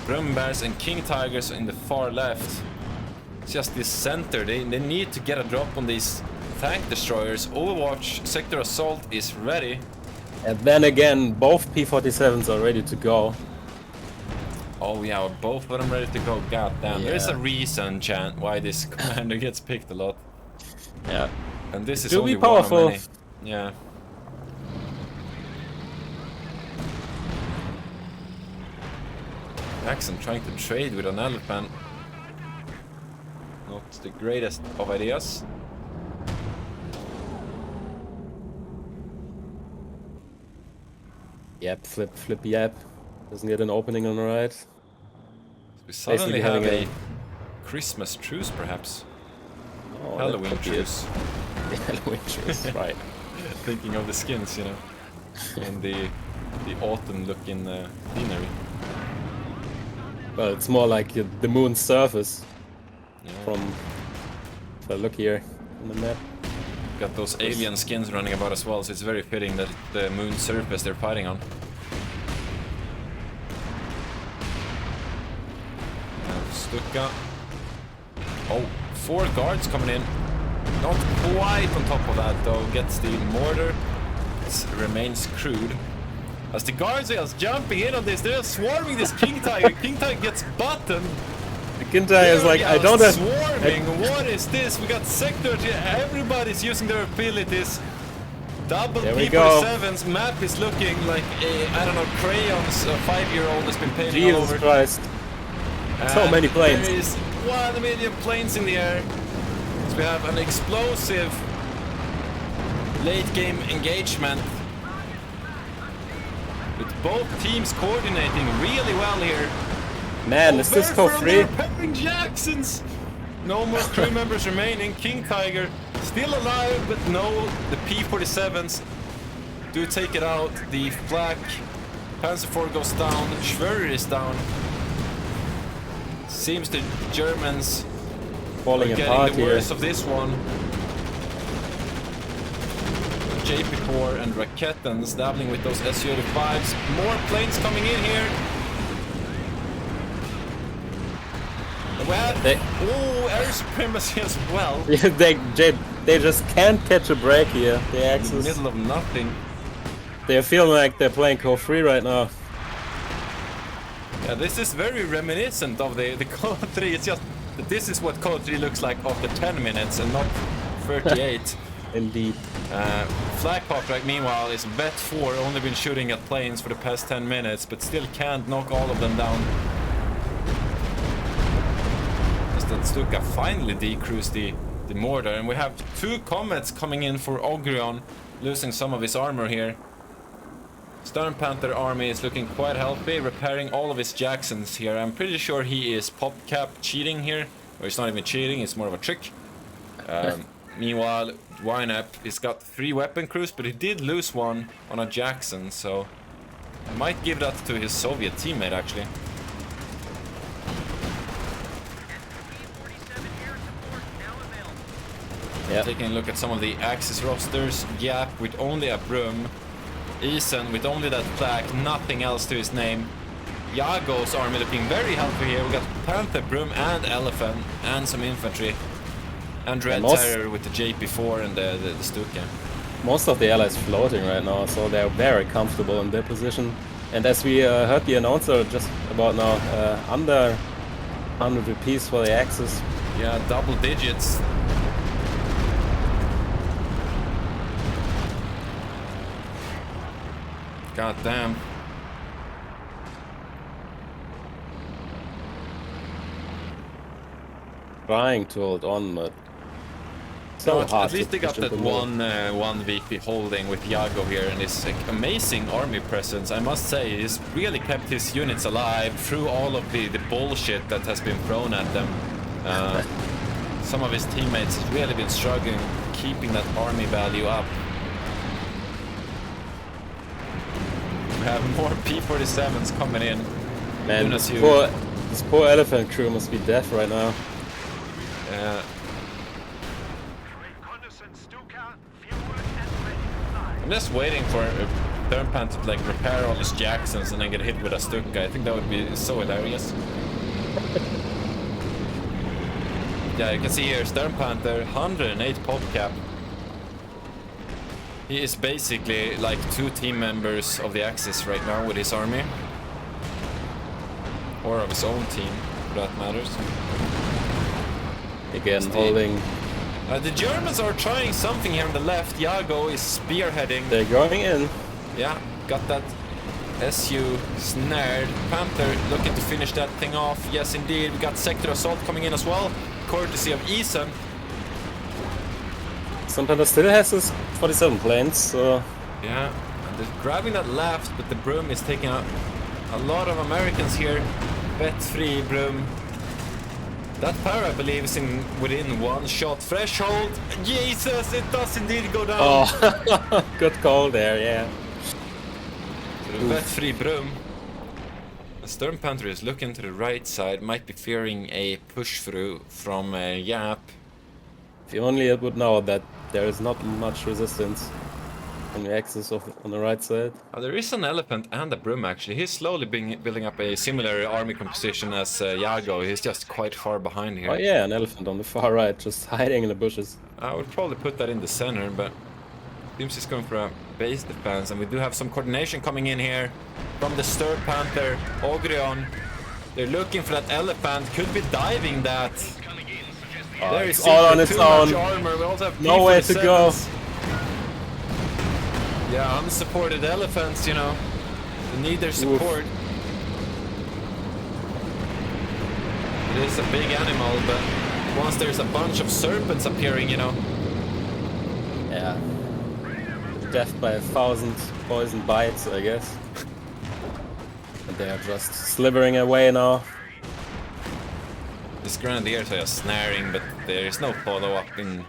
Brumbears and king tigers in the far left. It's just this center. They need to get a drop on these tank destroyers. Overwatch sector assault is ready. and then again, both P-47s are ready to go. Oh yeah, both of them ready to go. God damn. There is a Yeah. reason, Chant, why this commander gets picked a lot. Yeah. And this is Do only be powerful. one of many. Yeah. Jackson trying to trade with an elephant. Not the greatest of ideas. Yep, flip, yep. Doesn't get an opening on the right. We suddenly Basically have having a Christmas truce, perhaps. Oh, that Halloween could be it. truce. Halloween truce, right. Thinking of the skins, you know, and the autumn-looking scenery. Well, it's more like the moon's surface Yeah. from... If I look here on the map. Got those alien skins running about as well, so it's very fitting that it's the moon surface they're fighting on. Stuka. Oh, 4 guards coming in. Not quite on top of that though. Gets the mortar. It remains crude. As the guards are jumping in on this, they're swarming this King Tiger. King Tiger gets buttoned. The King Tiger is like, I don't have... Swarming. What is this? We got sector. Everybody's using their abilities. Double P47's map is looking like a, I don't know, crayons. A 5-year-old has been painting all over. Jesus Christ. So many planes. There is 1 million planes in the air. So we have an explosive late game engagement with both teams coordinating really well here. Man, is this CoH2? Repairing Jacksons. No more crew members remaining. King Tiger still alive, but no, the P47s do take it out. The flak Panzer IV goes down. Schwerer is down. Seems the Germans falling are getting apart the worst here. of this one. JP4 and Racoons dabbling with those Su-85s. More planes coming in here. Well, air supremacy as well. Yeah, they just can't catch a break here. The In the Axis. middle of nothing. They feel like they're playing CoH2 right now. Yeah, this is very reminiscent of the CoH2. It's just that this is what CoH2 looks like after 10 minutes and not 38. Indeed. Flag Hawk, meanwhile, is Bet 4, only been shooting at planes for the past 10 minutes, but still can't knock all of them down. Just that Stuka finally decreased the mortar, and we have 2 comets coming in for Ogrion, losing some of his armor here. Stern Panther army is looking quite healthy, repairing all of his Jacksons here. I'm pretty sure he is PopCap cheating here, or it's not even cheating, it's more of a trick. Meanwhile, YNAP, he's got 3 weapon crews, but he did lose one on a Jackson, so I might give that to his Soviet teammate actually. Yeah. Taking a look at some of the Axis rosters, Yap with only a broom, Isen with only that flag, nothing else to his name. Yago's army looking very healthy here. We got Panther, Broom and Elephant and some infantry. And Red Terror with the JP4 and the Stuka. Most of the allies floating right now, so they're very comfortable in their position. And as we heard the announcer just about now, under 100 rupees for the Axis. Yeah, double digits. God damn. Trying to hold on, but so hard. At least they got that one VP holding with Yago here and his amazing army presence. I must say, he's really kept his units alive through all of the bullshit that has been thrown at them. Some of his teammates have really been struggling keeping that army value up. We have more P47s coming in. Man, this poor elephant crew must be deaf right now. Yeah. I'm just waiting for Serpents to like repair all his Jacksons and then get hit with a Stuka. I think that would be so hilarious. Yeah, you can see here Stern Panther, 108 PopCap. He is basically like 2 team members of the Axis right now with his army. Or of his own team, for that matters. Again, holding. The Germans are trying something here on the left. Yago is spearheading. They're going in. Yeah, got that SU snared. Panther looking to finish that thing off. Yes, indeed. We got Sector Assault coming in as well, courtesy of Isen. Sometimes still has his 47 planes, so... Yeah, and they're grabbing that left, but the Broom is taking out a lot of Americans here. Bet free Broom. That power, I believe, is within 1 shot threshold. Jesus, it does indeed go down. Oh, good call there, yeah. So the bet free Broom. The Stern Panther is looking to the right side, might be fearing a push through from Yap. If you only would know that there is not much resistance on the axis on the right side. There is an elephant and a broom actually. He's slowly building up a similar army composition as Yago. He's just quite far behind here. Oh yeah, an elephant on the far right, just hiding in the bushes. I would probably put that in the center, but seems he's going for a base defense, and we do have some coordination coming in here from the Stir Panther, Ogrion. They're looking for that elephant, could be diving that. There is all on its too much own. armor. We also have Nowhere to go. P47s. Yeah, unsupported elephants, you know. They need their support. It is a big animal, but once there's a bunch of serpents appearing, you know. Yeah. Death by 1,000 poison bites, I guess. And they are just slithering away now. This Grenadiers are just snaring, but there is no follow-up in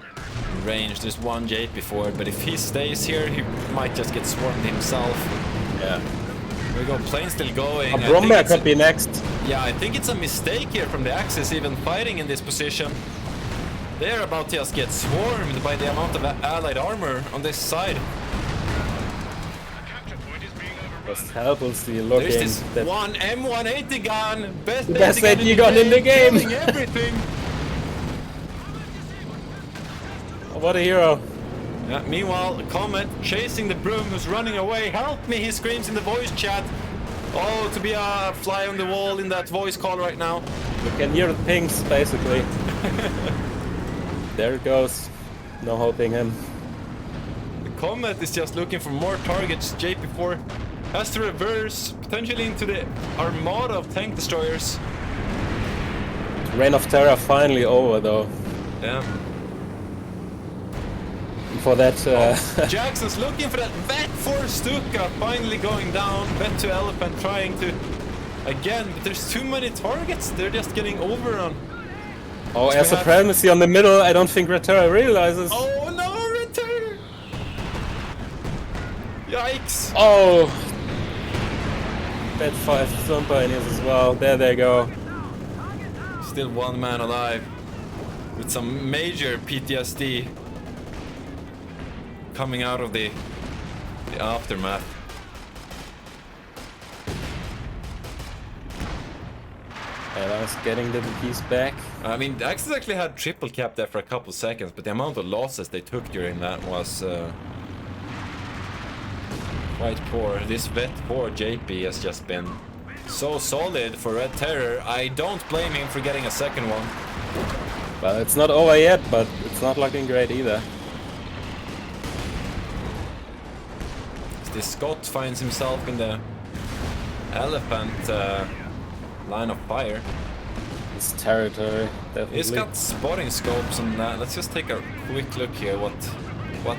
range. There's one JP forward, but if he stays here, he might just get swarmed himself. Yeah. There we go, plane still going. A Brombear could be next. Yeah, I think it's a mistake here from the Axis even fighting in this position. They're about to just get swarmed by the amount of allied armor on this side. Just helplessly looking. There's this one M180 gun, best AT gun in the game. killing everything. What a hero. Yeah, meanwhile, Comet chasing the broom who's running away. Help me, he screams in the voice chat. Oh, to be a fly on the wall in that voice call right now. You can hear the pings, basically. There it goes. No helping him. The Comet is just looking for more targets. JP4 has to reverse, potentially into the armada of tank destroyers. Reign of Terror finally over, though. Yeah. For that, Jackson's looking for that Vet 4 Stuka finally going down. Vet 2 Elephant trying to again, but there's too many targets. They're just getting overrun. oh, air supremacy on the middle. I don't think Red Terror realizes. Oh no, Red Terror! Yikes! Oh! That 5 Storm Pioneers as well. There they go. Still one man alive with some major PTSD coming out of the aftermath. And I was getting the piece back. I mean, the Axis actually had triple cap there for a couple seconds, but the amount of losses they took during that was quite poor. This Vet 4 JP has just been so solid for Red Terror. I don't blame him for getting a second one. Well, it's not over yet, but it's not looking great either. This Scott finds himself in the elephant line of fire. It's territory, definitely. He's got spotting scopes on that. Let's just take a quick look here. What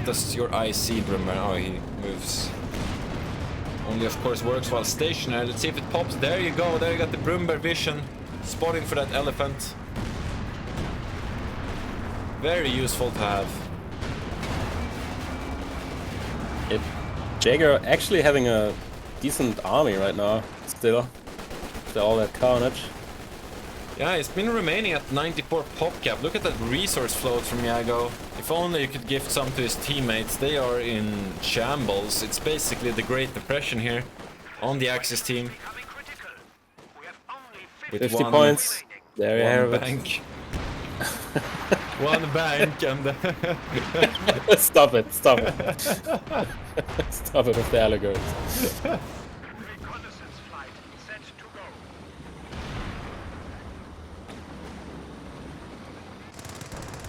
does your eye see, Brummer? Oh, he moves. Only, of course, works while stationary. Let's see if it pops. There you go. There you got the Brumber vision. Spotting for that elephant. Very useful to have. Jaeger actually having a decent army right now, still. After all that carnage. Yeah, it's been remaining at 94 pop cap. Look at that resource float from Yago. If only you could gift some to his teammates. They are in shambles. It's basically the Great Depression here on the Axis team. With 50 points. There you have it. bank. One bank and... Stop it, stop it. Stop it with the allegories. Reconnaissance flight set to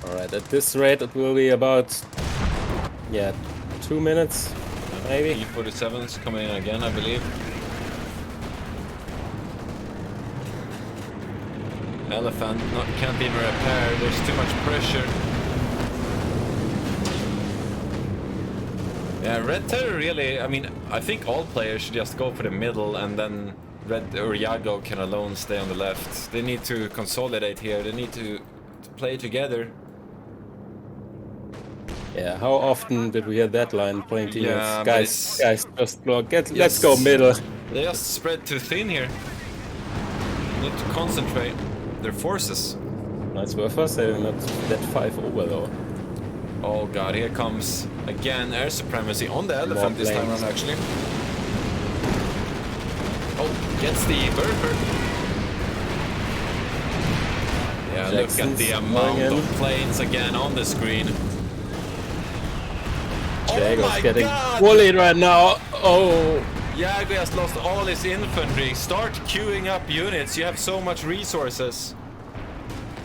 go. Alright, at this rate it will be about, yeah, 2 minutes, maybe. E47's coming in again, I believe. Elephant can't even repair, there's too much pressure. Yeah, Red Terror really, I mean, I think all players should just go for the middle and then Red or Yago can alone stay on the left. They need to consolidate here, they need to play together. Yeah, how often did we hear that line playing teammates? Yeah, guys, just block, let's go middle. They just spread too thin here. Need to concentrate their forces. Nice worth us saving that 5 over though. Oh god, here comes again air supremacy on the elephant this time around actually. Oh, gets the burper. Yeah, Jackson's look at the amount of planes again on the screen. Jago's getting bullied right now. Oh. Jago has lost all his infantry. Start queuing up units. You have so much resources.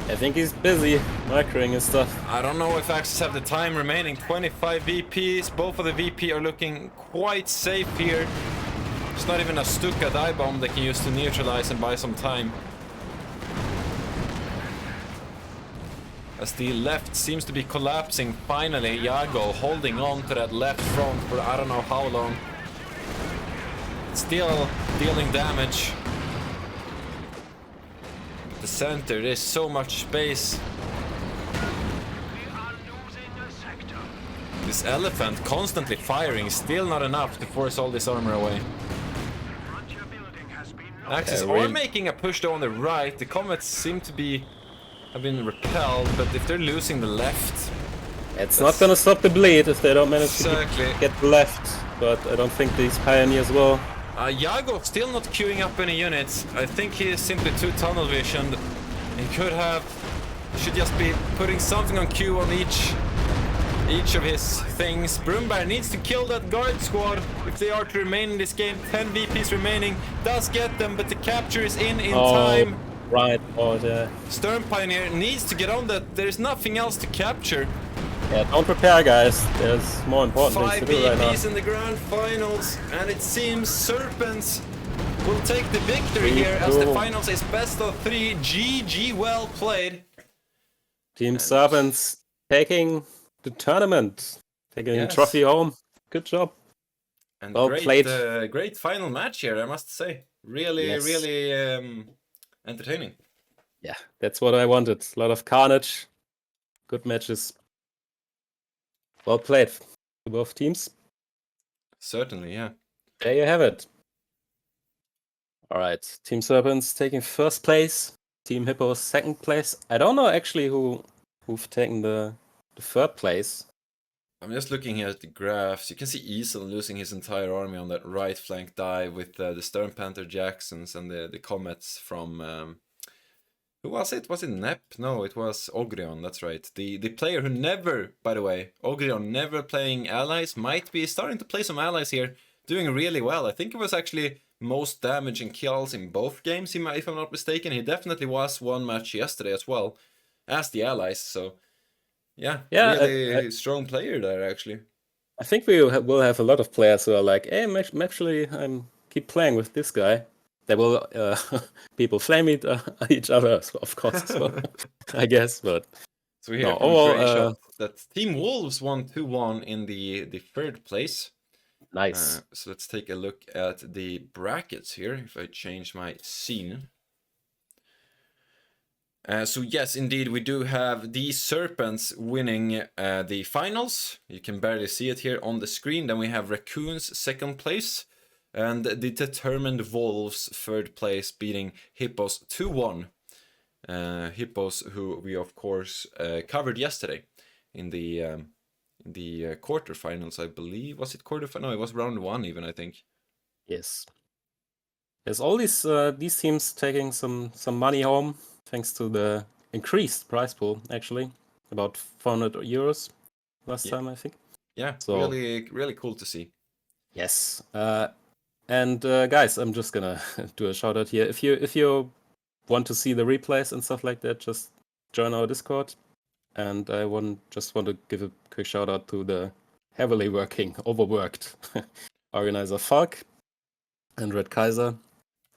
I think he's busy microing and stuff. I don't know if Axis have the time remaining. 25 VPs. Both of the VP are looking quite safe here. There's not even a Stuka die bomb they can use to neutralize and buy some time. As the left seems to be collapsing finally. Jago holding on to that left front for I don't know how long. Still dealing damage. The center, there's so much space. This elephant constantly firing, still not enough to force all this armor away. Axis are making a push though on the right. The comets seem to have been repelled, but if they're losing the left, it's not gonna stop the bleed if they don't manage to get the left. But I don't think these pioneers will. Jago still not queuing up any units. I think he is simply too tunnel visioned. He should just be putting something on queue on each of his things. Brumberg needs to kill that guard squad if they are to remain in this game. 10 VPs remaining, does get them, but the capture is in time. Right, yeah. Stern Pioneer needs to get on that. There's nothing else to capture. Yeah, don't prepare, guys. There's more important things to do right now. 5 VPs in the grand finals, and it seems Serpents will take the victory here as the finals is best of 3. GG, well played. Team Serpents taking the tournament, taking the trophy home. Good job. And well played. Great final match here, I must say. Really entertaining. Yeah, that's what I wanted. A lot of carnage, good matches. Well played to both teams. Certainly, yeah. There you have it. All right, Team Serpents taking first place. Team Hippos second place. I don't know actually who've taken the third place. I'm just looking here at the graphs. You can see Easel losing his entire army on that right flank dive with the Stern Panther Jacksons and the Comets from... who was it? Was it Nep? No, it was Ogrion, that's right. The player who never, by the way, Ogrion never playing allies, might be starting to play some allies here, doing really well. I think it was actually most damage and kills in both games, if I'm not mistaken. He definitely was one match yesterday as well, as the allies, so... Yeah, really strong player there, actually. I think we will have a lot of players who are like, hey, actually, keep playing with this guy. There will people flame each other, of course, as well, I guess. But so we hear from that Team Wolves won 2-1 in the third place. Nice. So let's take a look at the brackets here. If I change my scene. So yes, indeed, we do have the Serpents winning the finals. You can barely see it here on the screen. Then we have Racoons second place. And the Determined Wolves third place, beating Hippos 2-1. Hippos, who we of course covered yesterday in the quarterfinals, I believe. Was it quarterfinal? No, it was round 1 even, I think. Yes. There's all these teams taking some money home, thanks to the increased prize pool, actually. About 400 euros last time, I think. Yeah, so, really cool to see. Yes. And guys, I'm just gonna do a shout out here. If you want to see the replays and stuff like that, just join our Discord. And I just want to give a quick shout out to the heavily overworked organizer Falk and Red Kaiser.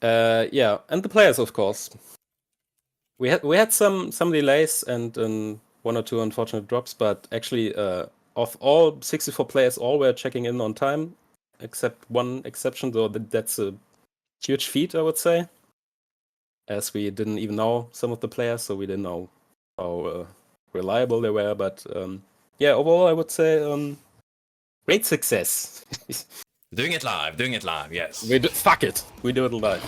Yeah, and the players, of course. We had some delays and 1 or 2 unfortunate drops, but actually, of all 64 players, all were checking in on time. Except one exception, though that's a huge feat, I would say, as we didn't even know some of the players, so we didn't know how reliable they were. But yeah, overall, I would say great success. Doing it live, yes. Fuck it, we do it live.